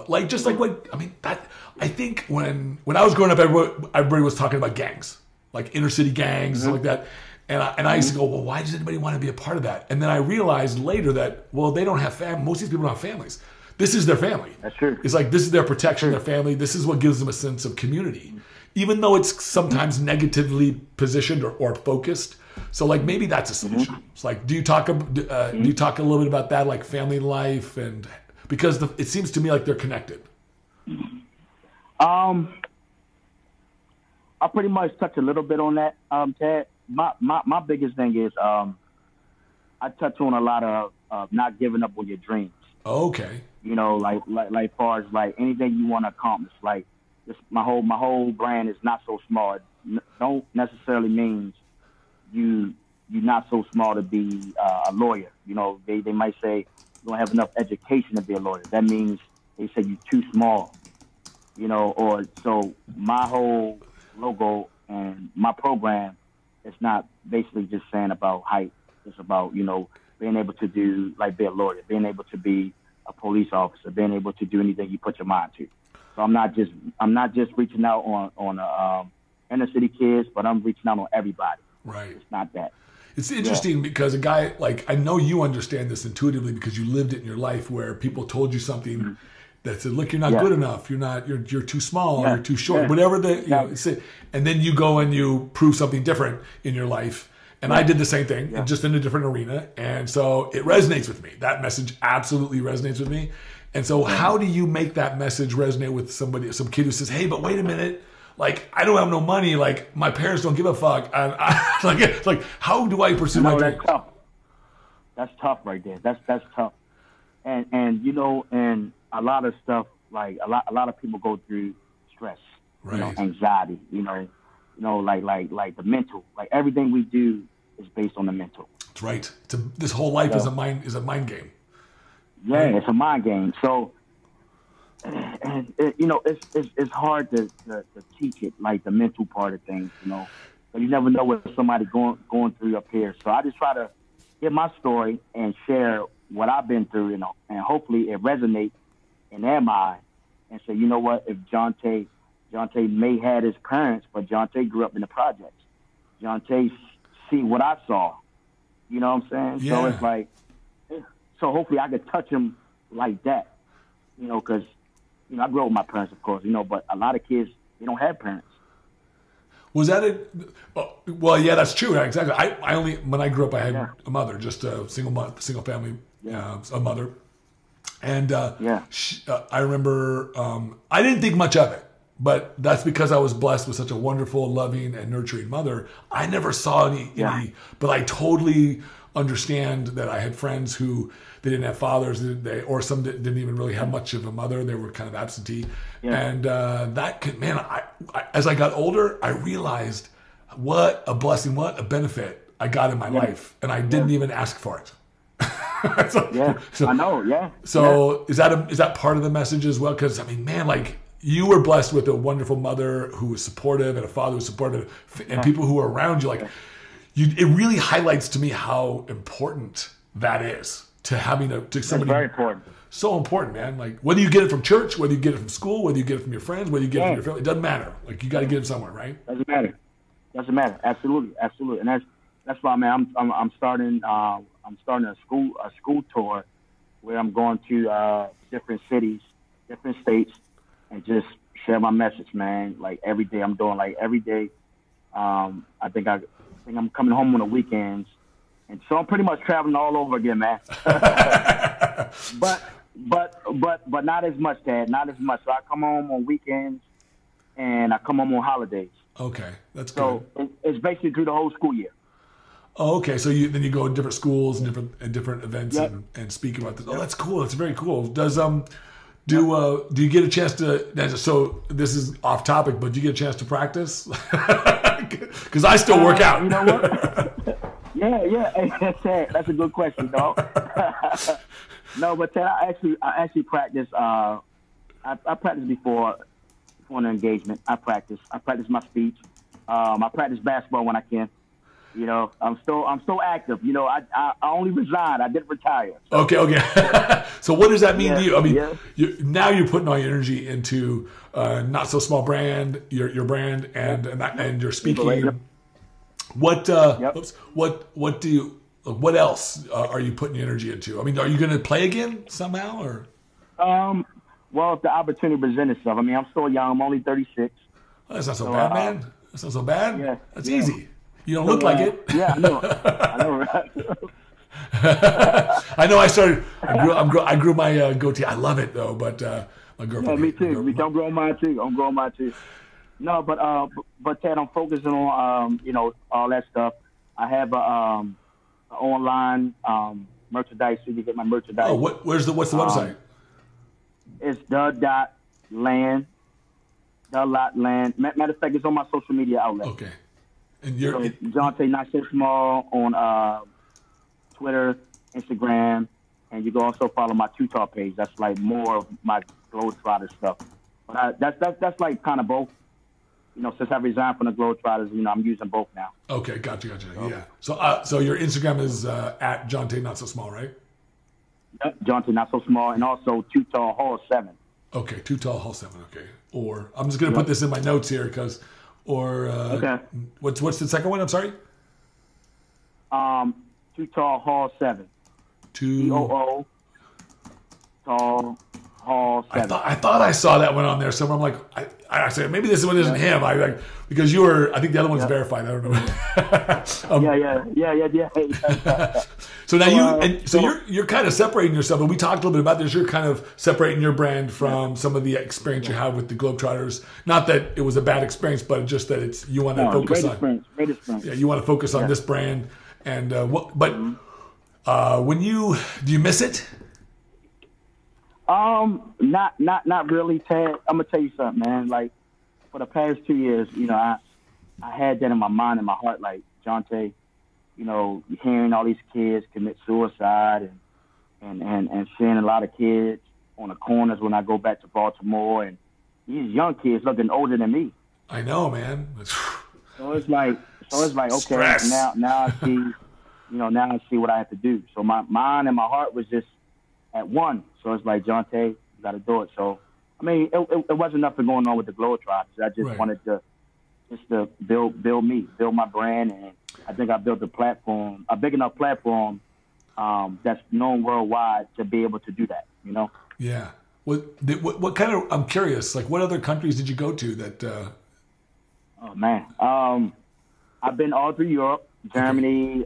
A: like just like what I mean. That I think when I was growing up, everybody was talking about gangs, like inner city gangs, and stuff like that. And I used to go, well, why does anybody want to be a part of that? And then I realized later that, well, they don't have most of these people don't have families. This is their family.
B: That's true.
A: It's like this is their protection, their family. This is what gives them a sense of community, even though it's sometimes negatively positioned or focused. So like maybe that's a solution. It's like, do you talk a little bit about that, like family life, and because it seems to me like they're connected.
B: I'll pretty much touch a little bit on that, Ted. My biggest thing is I touch on a lot of not giving up on your dreams.
A: Okay.
B: You know, like far as like anything you want to accomplish. Like this, my whole brand is not so small. Don't necessarily means you're not so small to be a lawyer. You know, they might say you don't have enough education to be a lawyer. That means they say you're too small. You know, or so my whole logo and my program, it's not basically just saying about height. It's about, you know, being able to do, like, be a lawyer, being able to be a police officer, being able to do anything you put your mind to. So I'm not just reaching out on inner city kids, but I'm reaching out on everybody.
A: Right.
B: It's not that.
A: It's interesting because a guy, like, I know you understand this intuitively because you lived it in your life where people told you something that said, look, you're not good enough. You're too small, you're too short, whatever you know, and then you go and you prove something different in your life. And I did the same thing, just in a different arena. And so it resonates with me. That message absolutely resonates with me. And so how do you make that message resonate with some kid who says, hey, but wait a minute, like, I don't have no money. Like, my parents don't give a fuck. Like, how do I pursue my dream?
B: That's tough. That's tough right there. That's tough. And you know, and a lot of stuff, like a lot of people go through stress, you know, anxiety, you know, like the mental, like everything we do is based on the mental.
A: That's right. This whole life is a mind game.
B: Yeah, right? It's a mind game. So, and you know, it's hard to teach it, like the mental part of things, you know. So you never know what somebody going through up here. So I just try to get my story and share what I've been through, you know, and hopefully it resonates in their mind and say, you know what, if Jonte may had his parents, but Jonte grew up in the projects. Jonte see what I saw. You know what I'm saying? Yeah. So it's like, so hopefully I could touch him like that. You know, because, you know, I grew up with my parents, of course, you know, but a lot of kids, they don't have parents.
A: Was that it? Well, yeah, that's true. Exactly. I only, when I grew up, I had a mother, just a single family, a mother. And I remember, I didn't think much of it, but that's because I was blessed with such a wonderful, loving, and nurturing mother. I never saw any, but I totally understand that I had friends who they didn't have fathers, or some didn't even really have much of a mother. They were kind of absentee. Yeah. And that could, man, I as I got older, I realized what a blessing, what a benefit I got in my life, and I didn't even ask for it. So,
B: I know.
A: So is that part of the message as well? Because I mean, man, like you were blessed with a wonderful mother who was supportive and a father who was supportive, and people who were around you. Like, it really highlights to me how important that is to having to somebody.
B: It's very important.
A: So important, man. Like whether you get it from church, whether you get it from school, whether you get it from your friends, whether you get it from your family, it doesn't matter. Like you got to get it somewhere, right?
B: Doesn't matter. Absolutely. And that's why, man. I'm starting a school tour where I'm going to different cities different states, and just share my message, man. Like every day, I'm doing like every day. I think I'm coming home on the weekends, and so I'm pretty much traveling all over again, man. but not as much, Dad. Not as much. So I come home on weekends, and I come home on holidays.
A: Okay, that's
B: good. So it's basically through the whole school year.
A: Oh, okay. So you go to different schools and different events and speak about this. Oh, that's cool. That's very cool. Do you get a chance to? So this is off topic, but do you get a chance to practice? Because I still work out.
B: You know what? yeah. That's a good question, dog. No, but Ted, I actually practice. I practiced before an engagement. I practice my speech. I practice basketball when I can. You know, I'm still active. You know, I only resigned. I didn't retire. So.
A: Okay. So what does that mean to you? I mean, now you're putting all your energy into Not So Small brand, your brand, and your speaking. What else are you putting your energy into? I mean, are you going to play again somehow, or?
B: Well, if the opportunity presents itself. I mean, I'm still young. I'm only 36.
A: Oh, that's not so bad, man. That's not so bad.
B: Yeah,
A: that's easy. You don't look like it.
B: Yeah, I know. I know, right?
A: I know. I grew my goatee. I love it though, but my girlfriend.
B: Yeah, me too. I'm growing mine too. No, but Ted, I'm focusing on all that stuff. I have a online merchandise, so you can get my merchandise.
A: Oh, what's the website?
B: It's the.land. Matter of fact, it's on my social media outlet.
A: Okay. And you're
B: Jonte Not So Small on Twitter, Instagram, and you can also follow my tutor page. That's like more of my Globetrotter stuff. But that's like kind of both. You know, since I resigned from the Globetrotters, you know, I'm using both now.
A: Okay, gotcha. Yeah. So your Instagram is at Jonte Not So Small, right?
B: Yep, Jonte Not So Small, and also Tutor Hall 7.
A: Okay, Tutor Hall 7. Okay. Or I'm just gonna put this in my notes here because. Okay. What's the second one? I'm sorry.
B: Tutor Hall 7. TOO Tall Hall 7.
A: I thought I saw that one on there somewhere. I'm like, I said maybe this one isn't him. Because you were. I think the other one's verified. I don't know.
B: Yeah.
A: So now you're kind of separating yourself, and we talked a little bit about this. You're kind of separating your brand from some of the experience you have with the Globetrotters. Not that it was a bad experience, but just that you want to focus on.
B: Great experience.
A: Yeah, you want to focus on this brand, and when do you miss it?
B: Not really, Ted. I'm gonna tell you something, man. Like for the past 2 years, you know, I had that in my mind and my heart, like Jonte. You know, hearing all these kids commit suicide and seeing a lot of kids on the corners when I go back to Baltimore, and these young kids looking older than me.
A: I know, man.
B: So it's like okay,
A: stress.
B: now I see, now I see what I have to do. So my mind and my heart was just at one. So it's like, Jonte, you got to do it. So I mean, it wasn't nothing going on with the Globetrotters. I just wanted to build my brand, and I think I built a big enough platform that's known worldwide to be able to do that. You know?
A: Yeah. What kind of? I'm curious. Like, what other countries did you go to that?
B: Oh man, I've been all through Europe, Germany,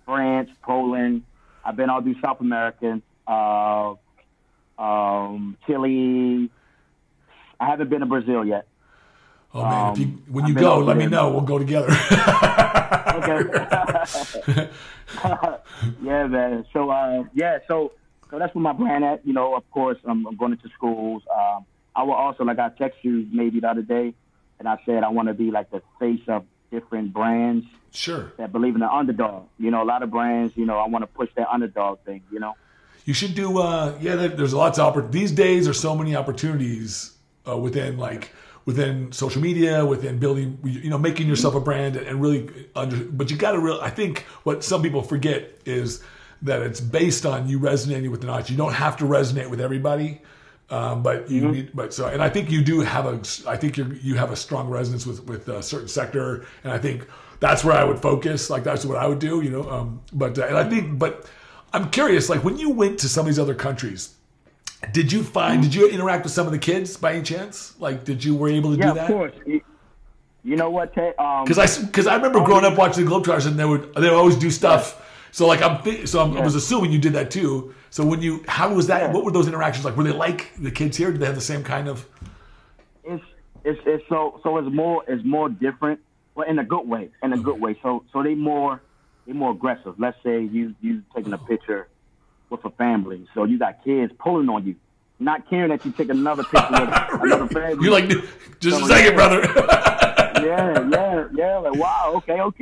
B: France, Poland. I've been all through South America, Chile. I haven't been to Brazil yet.
A: Oh man! When you go, let me know. We'll go together.
B: Okay. Yeah, man. So that's where my brand at. You know, of course, I'm going into schools. I will also, like I text you maybe the other day, and I said I want to be like the face of different brands.
A: Sure. That
B: believe in the underdog. You know, a lot of brands. You know, I want to push that underdog thing. You know.
A: You should do. There's lots of opportunities. These days, there's so many opportunities within social media, within building, making yourself a brand and really but you got to I think what some people forget is that it's based on you resonating with the audience. You don't have to resonate with everybody, but you need, and I think you do have you have a strong resonance with a certain sector, and I think that's where I would focus. Like that's what I would do, but I'm curious, like when you went to some of these other countries, Did you interact with some of the kids by any chance? Like, were you able to do that?
B: Yeah, of course. You know what, Ted?
A: Because I remember growing up watching the Globetrotters, and they would always do stuff. Yeah. So like I was assuming you did that too. So how was that? Yeah. What were those interactions like? Were they like the kids here? Did they have the same kind of?
B: It's more different, but in a good way. So they more aggressive. Let's say you taking a picture with a family, so you got kids pulling on you, not caring that you take another picture with another family.
A: You're like, just a second, brother.
B: yeah. Like, wow, okay. I'm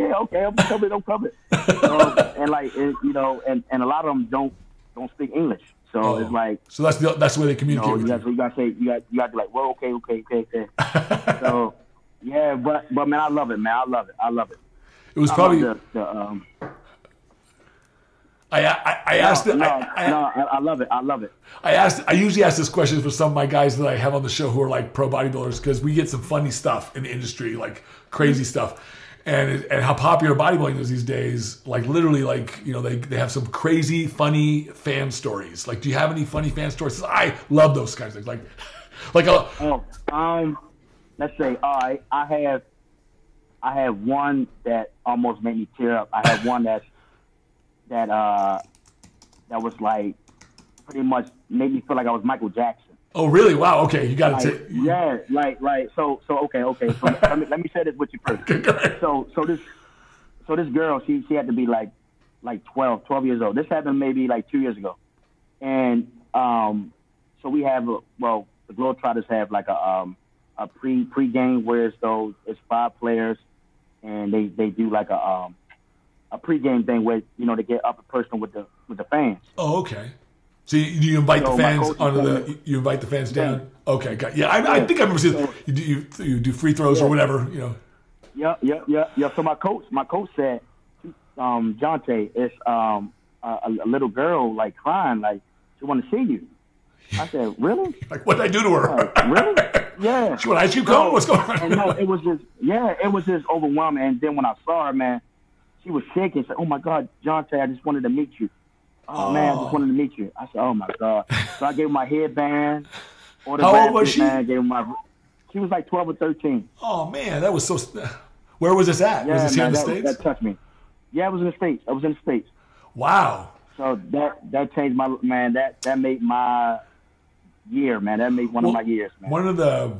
B: coming. And a lot of them don't speak English, so it's like.
A: So that's the way they communicate. With you.
B: So you gotta say you got to be like, well, okay. So yeah, but man, I love it, man. I love it.
A: It was probably. I
B: love it.
A: I usually ask this question for some of my guys that I have on the show who are like pro bodybuilders, because we get some funny stuff in the industry, like crazy stuff, and how popular bodybuilding is these days. Like literally, like they have some crazy funny fan stories. Like, do you have any funny fan stories? I love those kinds of things.
B: Let's say I have one that almost made me tear up. I have one that was like pretty much made me feel like I was Michael Jackson.
A: Oh, really? Wow. Okay, you got to take.
B: Yeah, So okay. So let me say this with you first. So this girl, she had to be like 12 years old. This happened maybe like 2 years ago, and so we have the Globetrotters have like a pre-game where it's 5 players, and they do like a pre-game thing where to get up and personal with the fans.
A: Oh, okay. So you invite the fans you invite the fans down. Okay, got I think I remember seeing you do free throws or whatever.
B: Yeah. So my coach said, Jonte, it's a little girl like crying, like she want to see you. I said, really?
A: Like, what did I do to her?
B: Like, really? Yeah.
A: She want ice cream cone? What's going on?
B: And no, it was just overwhelming. And then when I saw her, man, she was shaking. She said, "Oh my God, Jonte, I just wanted to meet you." Oh man, I just wanted to meet you. I said, "Oh my God." So I gave her my headband.
A: How old was she?
B: Man, she was like 12 or 13.
A: Oh man, that was so. Where was this at?
B: Yeah,
A: was this here in the States?
B: That touched me. Yeah, it was in the States.
A: Wow.
B: So that changed my man. That made my year, man. That made one of my years, man.
A: One of the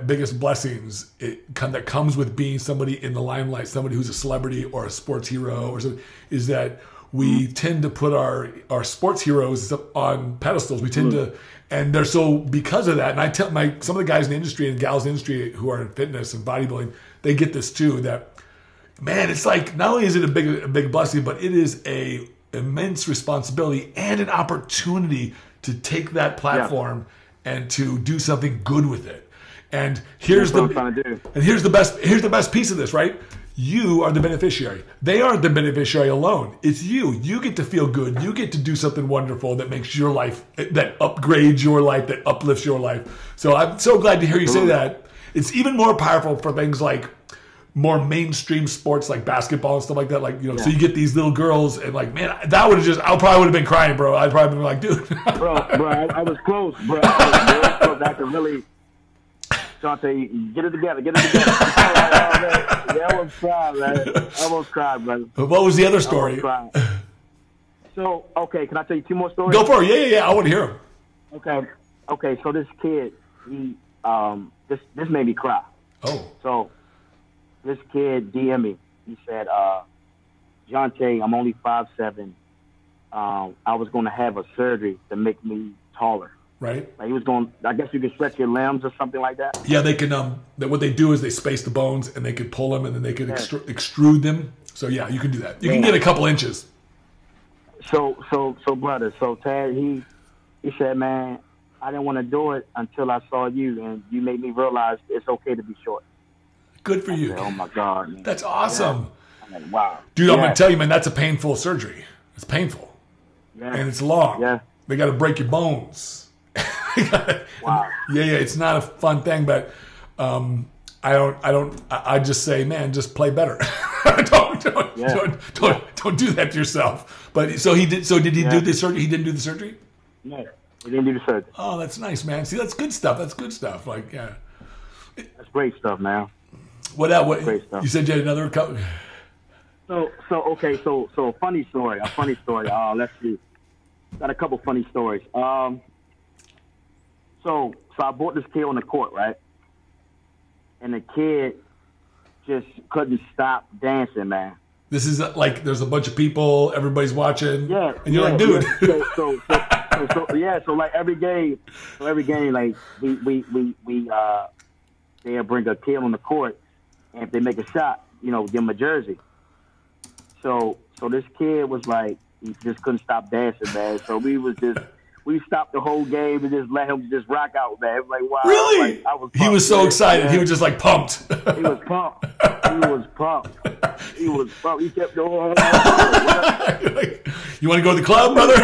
A: biggest blessings that comes with being somebody in the limelight, somebody who's a celebrity or a sports hero or something, is that we tend to put our sports heroes on pedestals. We tend to, and they're so because of that. And I tell some of the guys in the industry and gals in the industry who are in fitness and bodybuilding, they get this too. That man, it's like not only is it a big blessing, but it is a immense responsibility and an opportunity to take that platform and to do something good with it. And here's the best piece of this, right? You are the beneficiary. They aren't the beneficiary alone. It's you. You get to feel good. You get to do something wonderful that makes your life, that upgrades your life, that uplifts your life. So I'm so glad to hear you say that. It's even more powerful for things like more mainstream sports like basketball and stuff like that. Like, so you get these little girls and like, man, that would have I probably would have been crying, bro. I'd probably been like, dude.
B: bro, I was close, bro. I could really, Jonte, get it together. I almost cried, brother.
A: What was the other story?
B: So, okay, can I tell you 2 more stories?
A: Go for it. Yeah. I want to hear them.
B: Okay. So this kid, he, this made me cry.
A: Oh.
B: So, this kid DM'd me. He said, Jonte, I'm only 5'7". I was going to have a surgery to make me taller.
A: Right.
B: Like he was going, I guess you could stretch your limbs or something like that.
A: Yeah, they can, what they do is they space the bones and they could pull them and then they could extrude them. So yeah, you can do that. You can get a couple inches.
B: So brother, Tad, he said, man, I didn't want to do it until I saw you and you made me realize it's okay to be short.
A: Good for you.
B: Said, oh my God, man.
A: That's awesome.
B: Yeah. I'm like, wow.
A: Dude, I'm going to tell you, man, that's a painful surgery. It's painful. Yeah. And it's long.
B: Yeah.
A: They got to break your bones.
B: Wow.
A: Yeah, it's not a fun thing, but I just say, man, just play better. don't do that to yourself. But so he did. So did he do the surgery? He didn't do the surgery.
B: No. He didn't do the surgery.
A: Oh, that's nice, man. See, that's good stuff. That's good stuff. Like, yeah.
B: That's great stuff, man.
A: What else? What,
B: great stuff.
A: You said you had another couple?
B: So a funny story. Let's see. Got a couple funny stories. So I brought this kid on the court, right? And the kid just couldn't stop dancing, man.
A: This is like there's a bunch of people, everybody's watching,
B: yeah,
A: and you're like, dude.
B: Yeah. So like every game, like they'll bring a kid on the court, and if they make a shot, you know, give them a jersey. So this kid was like, he just couldn't stop dancing, man. So we stopped the whole game and just let him just rock out, man. It was like, wow.
A: Really?
B: I was pumped,
A: he was so excited.
B: Man.
A: He was just like pumped.
B: He was pumped. He kept going.
A: Like, you want to go to the club, brother?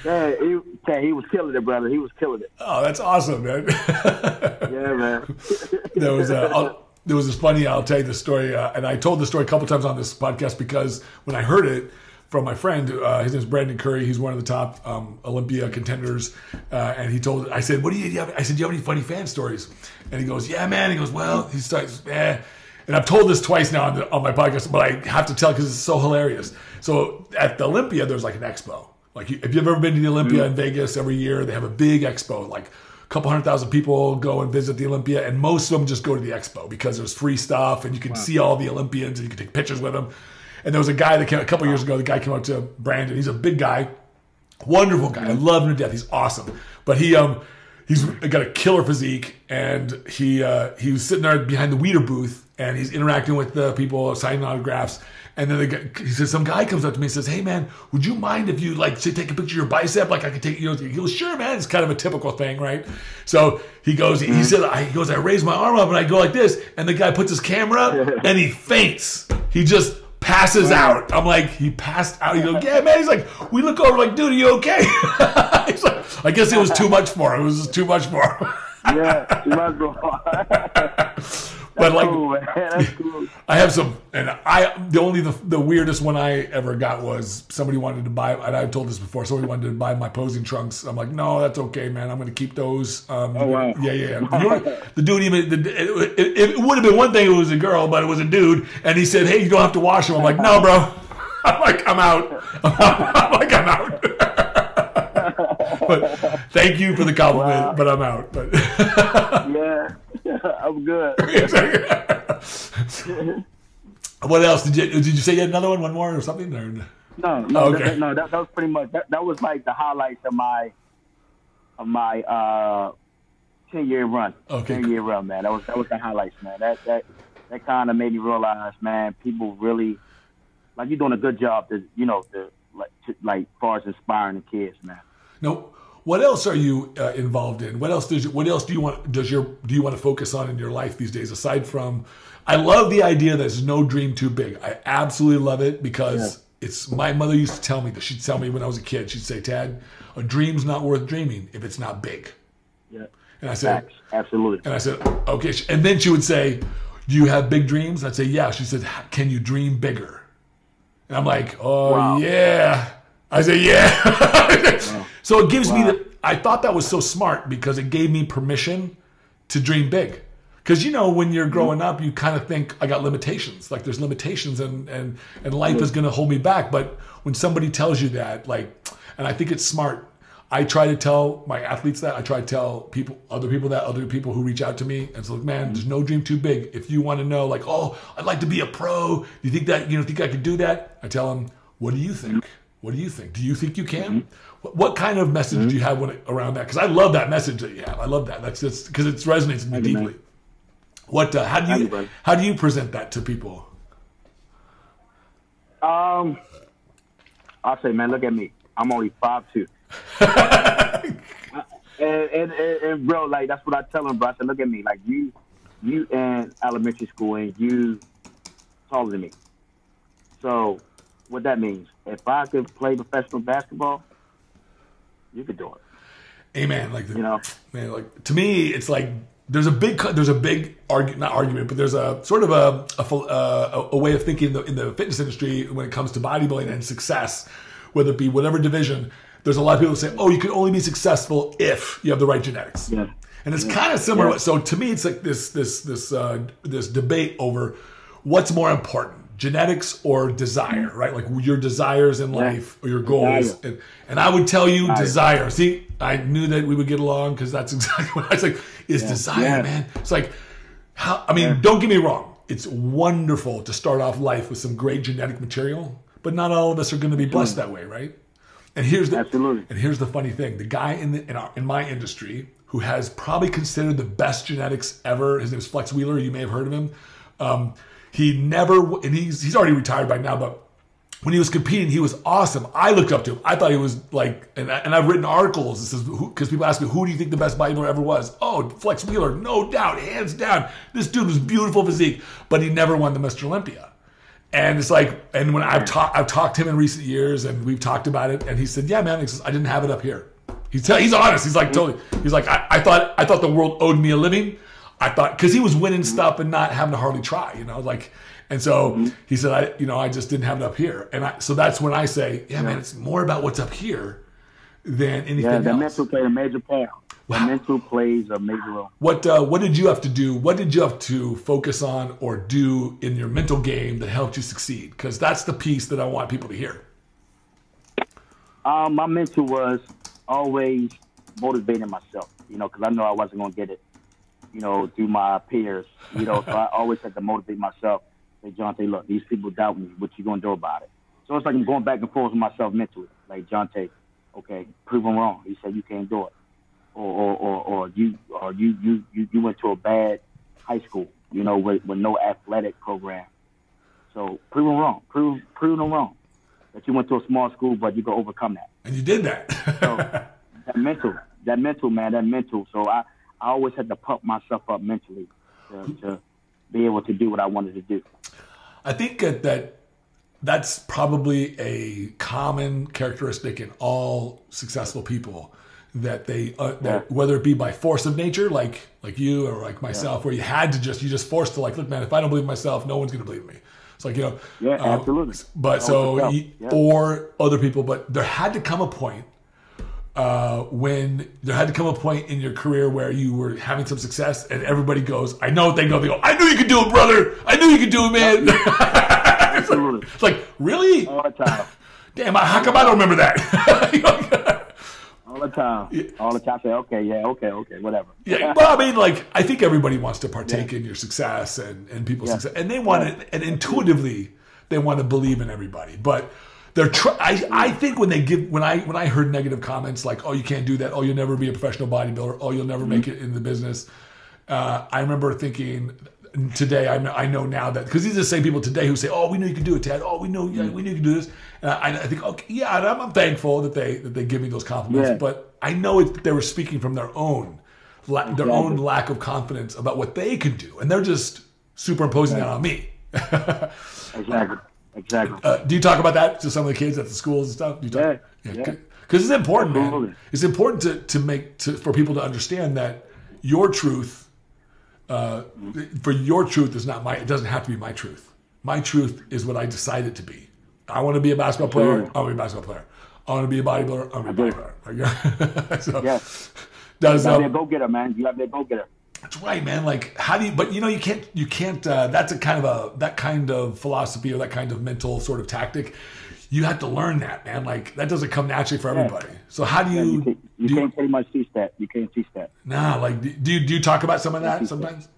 B: Yeah, he was killing it, brother. He was killing it.
A: Oh, that's awesome, man.
B: Yeah, man.
A: There was this funny, I'll tell you the story, and I told the story a couple times on this podcast because when I heard it from my friend, his name is Brandon Curry, he's one of the top Olympia contenders, and he told, I said, what do you have? I said, do you have any funny fan stories? And he goes, yeah, man. He goes, well, he starts, and I've told this twice now on my podcast, but I have to tell because it's so hilarious. So at the Olympia, there's like an expo. Like if you've ever been to the Olympia in Vegas, every year they have a big expo, like a couple 100,000 people go and visit the Olympia, and most of them just go to the expo because there's free stuff and you can see all the Olympians and you can take pictures with them. And there was a guy that came a couple years ago. The guy came up to Brandon. He's a big guy, wonderful guy. I love him to death. He's awesome. But he's got a killer physique, and he was sitting there behind the Weeder booth, and he's interacting with the people, signing autographs. And then he says, some guy comes up to me and says, hey, man, would you mind if you, like, say, take a picture of your bicep? Like, I could take, you know, he goes, sure, man. It's kind of a typical thing, right? So he goes, he said, I raise my arm up and I go like this. And the guy puts his camera up and he faints. He just passes out. I'm like, he passed out. He goes, yeah, man. He's like, we look over like, dude, are you okay? He's like, I guess it was too much for him. It was just too much for him.
B: Yeah, too much for him.
A: But like,
B: cool, man. That's cool.
A: I have some, and the weirdest one I ever got was somebody wanted to buy, and I've told this before, somebody wanted to buy my posing trunks. I'm like, no, that's okay, man. I'm going to keep those.
B: Oh, wow.
A: Yeah. The dude it would have been one thing if it was a girl, but it was a dude, and he said, hey, you don't have to wash them. I'm like, no, bro. I'm like, I'm out. I'm out. But thank you for the compliment, but I'm out. But
B: yeah. I'm good.
A: What else did you say? You had another one more or something? Or?
B: No.
A: Oh, okay.
B: That was pretty much that was like the highlights of my 10-year run.
A: Okay,
B: 10-year run, man. That was the highlights, man. That kind of made me realize, man, people really like you're doing a good job to far as inspiring the kids, man.
A: No. What else are you involved in? What else do you want to focus on in your life these days? Aside from, I love the idea that there's no dream too big. I absolutely love it because it's my mother used to tell me that. She'd tell me when I was a kid. She'd say, "Tad, a dream's not worth dreaming if it's not big."
B: Yeah.
A: And I said,
B: absolutely.
A: And I said, okay. And then she would say, "Do you have big dreams?" I'd say, "Yeah." She said, "Can you dream bigger?" And I'm like, "Oh, wow. Yeah." I said, yeah. Wow. So it gives me I thought that was so smart because it gave me permission to dream big. Because, you know, when you're growing up, you kind of think, I got limitations. Like, there's limitations and life is going to hold me back. But when somebody tells you that, like, and I think it's smart. I try to tell my athletes that. I try to tell other people who reach out to me. And so, man, there's no dream too big. If you want to know, like, oh, I'd like to be a pro. Do you think that, think I could do that? I tell them, what do you think? What do you think? Do you think you can? What kind of message do you have around that? Because I love that message that you have. I love that. That's just because it resonates with me deeply. What? How do you present that to people?
B: I'll say, man, look at me. I'm only 5'2". and bro, like that's what I tell them, bro. I said, look at me, like you in elementary school and you taller than me. So what that means, if I could play professional basketball, you could do it.
A: Amen. Like man, like to me, it's like there's a big not argument, but there's a sort of a way of thinking in the fitness industry when it comes to bodybuilding and success, whether it be whatever division, there's a lot of people who say, oh, you can only be successful if you have the right genetics.
B: Yeah.
A: And it's kind of similar. Yeah. So to me, it's like this debate over what's more important, genetics or desire, right? Like your desires in life or your goals. And I would tell you desire. See, I knew that we would get along because that's exactly what I was like, is desire, man. It's like, don't get me wrong. It's wonderful to start off life with some great genetic material, but not all of us are going to be blessed that way, right? And here's the funny thing: the guy in my industry who has probably considered the best genetics ever. His name is Flex Wheeler. You may have heard of him. He's already retired by now, but when he was competing, he was awesome. I looked up to him. I thought he was like, and I've written articles. This is because people ask me, who do you think the best bodybuilder ever was? Oh, Flex Wheeler, no doubt, hands down. This dude was beautiful physique, but he never won the Mr. Olympia. And it's like, and when I've talked to him in recent years, and we've talked about it, and he said, yeah, man, he says, I didn't have it up here. He's honest. He's like, totally. He's like, I thought the world owed me a living. I thought, because he was winning stuff and not having to hardly try, like, and so he said, I just didn't have it up here. And so that's when I say, man, it's more about what's up here than anything else.
B: The mental plays a major part. Wow. The mental plays a major role.
A: What did you have to do? What did you have to focus on or do in your mental game that helped you succeed? Because that's the piece that I want people to hear.
B: My mental was always motivating myself, because I know I wasn't going to get it, through my peers, so I always had to motivate myself. Say, Jonte, look, these people doubt me. What you going to do about it? So it's like I'm going back and forth with myself mentally. Like, Jonte, okay, prove them wrong. He said you can't do it. Or you went to a bad high school, with no athletic program. So prove them wrong. Prove them wrong. That you went to a small school, but you can overcome that.
A: And you did that.
B: So that mental, man. So I always had to pump myself up mentally to be able to do what I wanted to do.
A: I think that's probably a common characteristic in all successful people, that they that whether it be by force of nature, like you or like myself, where you just forced to, like, look, man, if I don't believe in myself, no one's going to believe in me. It's like,
B: absolutely.
A: But so, or other people, but there had to come a point in your career where you were having some success and everybody goes, I know what they go. They go, I knew you could do it, brother. I knew you could do it, man.
B: Absolutely.
A: It's like, really?
B: All the time.
A: Damn, how come I don't remember that?
B: All the time. All the time. I say, okay, whatever.
A: Yeah, well, I mean, like, I think everybody wants to partake in your success and people's success, and they want it, and intuitively they want to believe in everybody. But they're I think when I heard negative comments like, oh, you can't do that, oh, you'll never be a professional bodybuilder, oh, you'll never make it in the business. I remember thinking today, I know now that, because these are the same people today who say, oh, we knew you could do it, Tad. Oh, we knew you could do this. And I think, okay, yeah, and I'm thankful that they give me those compliments, but I know they were speaking from their own lack of confidence about what they can do, and they're just superimposing that on me.
B: Exactly.
A: Do you talk about that to some of the kids at the schools and stuff? Because it's important, man. It's important for people to understand that your truth, for your truth is not it doesn't have to be my truth. My truth is what I decide it to be. I want to be a basketball player. I want to be a basketball player. I want to be a bodybuilder. I want to be a bodybuilder. So,
B: yes. You gotta be a go-getter, man. You gotta be a go-getter.
A: That's right, man. Like, how do you? But you can't. That's that kind of philosophy or that kind of mental sort of tactic. You have to learn that, man. Like, that doesn't come naturally for everybody. So how do you?
B: You can't pretty much teach that. You can't teach that.
A: Nah, like, do you talk about some of that sometimes?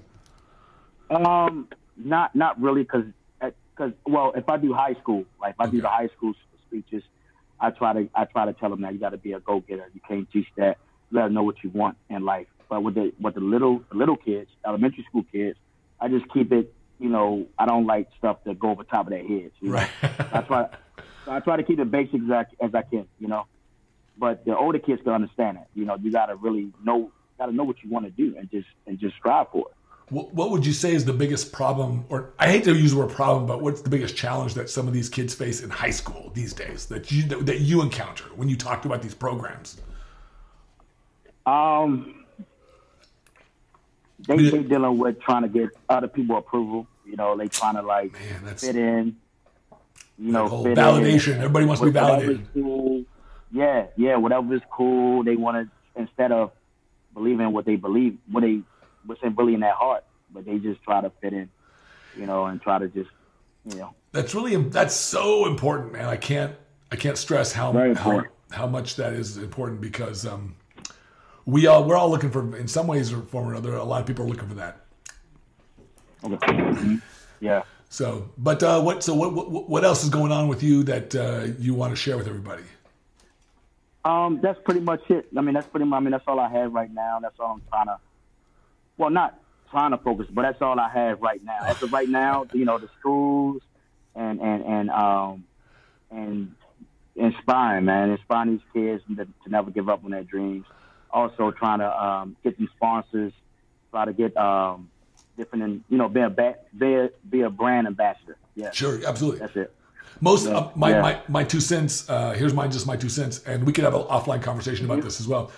B: Not really, because if I do high school, like if I do the high school speeches, I try to tell them that you got to be a go-getter. You can't teach that. You got to know what you want in life. But with the little kids, elementary school kids, I just keep it. I don't like stuff that go over top of their heads.
A: Right.
B: I try to keep it basic as I can. But the older kids can understand it. You got to really know what you want to do and just strive for it.
A: What would you say is the biggest problem, or I hate to use the word problem, but what's the biggest challenge that some of these kids face in high school these days that you encounter when you talk about these programs?
B: They dealing with trying to get other people approval. They trying to fit in. you know,
A: whole
B: fit
A: validation.
B: in.
A: Everybody wants to be validated.
B: Cool. Yeah, whatever is cool. They want to, instead of believing what they believe, what's really in their heart, but they just try to fit in, you know, and try to just, you know.
A: That's so important, man. I can't stress how much that is important, because we're all looking for, in some ways or form or another, a lot of people are looking for that.
B: Okay. Mm-hmm. Yeah.
A: So, but what else is going on with you that you want to share with everybody?
B: That's pretty much it. I mean, that's all I have right now. That's all I'm not trying to focus, but that's all I have right now. As of right now, you know, the schools and inspiring these kids to never give up on their dreams. Also trying to get these sponsors, try to get different, you know, be a brand ambassador. Yeah,
A: sure, absolutely.
B: That's it.
A: My 2 cents. Here's just my 2 cents, and we could have an offline conversation about this as well.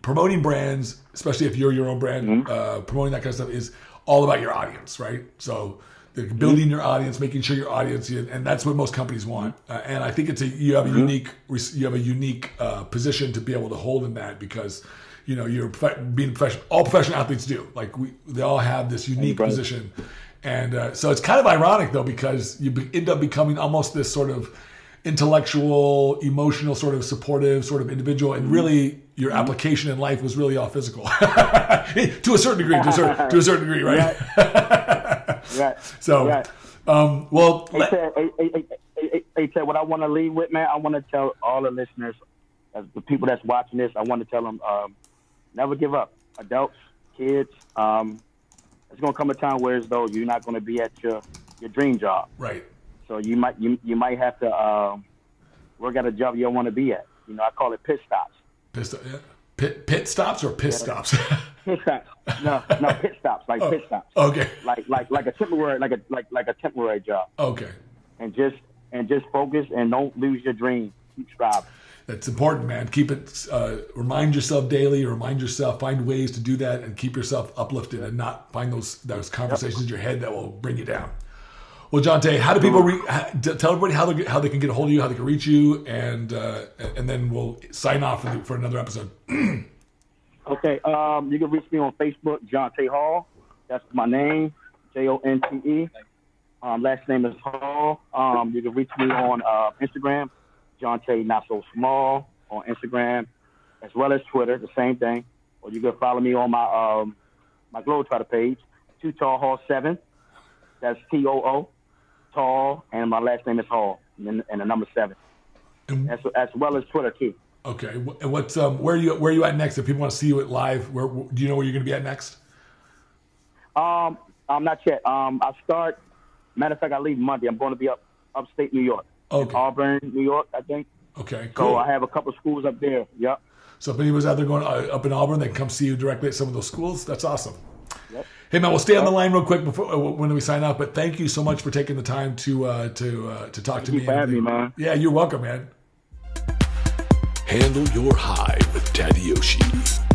A: Promoting brands, especially if you're your own brand, promoting that kind of stuff is all about your audience, right? So building your audience, making sure your audience, and that's what most companies want. And I think you have a unique position to be able to hold in that, because you know you're being professional. All professional athletes do. Like they all have this unique position, and so it's kind of ironic though, because you end up becoming almost this sort of intellectual, emotional, sort of supportive, sort of individual, and really your application in life was really all physical to a certain degree. To a certain degree, right?
B: Right.
A: So, well,
B: hey, Ted, what I want to leave with, man, I want to tell all the listeners, the people that's watching this, I want to tell them, never give up. Adults, kids, it's going to come a time where as though you're not going to be at your dream job.
A: Right.
B: So you might have to work at a job you don't want to be at. You know, I call it pit stops.
A: Pit stops or piss stops?
B: Pit stops. No, pit stops. Like pit stops.
A: Okay.
B: Like a temporary, like a temporary job.
A: Okay.
B: And just focus and don't lose your dream. Keep striving.
A: That's important, man. Keep it. Remind yourself daily. Find ways to do that, and keep yourself uplifted, and not find those conversations in your head that will bring you down. Well, Jonte, how do people tell everybody how they can get a hold of you, how they can reach you, and then we'll sign off for another episode.
B: Okay, you can reach me on Facebook, Jonte Hall. That's my name, Jonte. Last name is Hall. You can reach me on Instagram, Jonte Not So Small on Instagram, as well as Twitter, the same thing. Or you can follow me on my Globetrotter page, Too Tall Hall 7. That's TOO. Tall, and my last name is Hall, and the number 7, as well as Twitter too.
A: Okay, and what's where are you at next? If people want to see you at live, do you know where you're going to be at next?
B: I'm not yet. I start. Matter of fact, I leave Monday. I'm going to be upstate New York, in Auburn, New York, I think.
A: Okay, cool.
B: So I have a couple of schools up there. Yep.
A: So if anyone's out there going up in Auburn, they can come see you directly at some of those schools. That's awesome.
B: Yep.
A: Hey man, we'll stay on the line real quick before when we sign off. But thank you so much for taking the time to talk to me.
B: Thank you for having me, man.
A: Yeah, you're welcome, man.
C: Handle your high with Tadayoshi.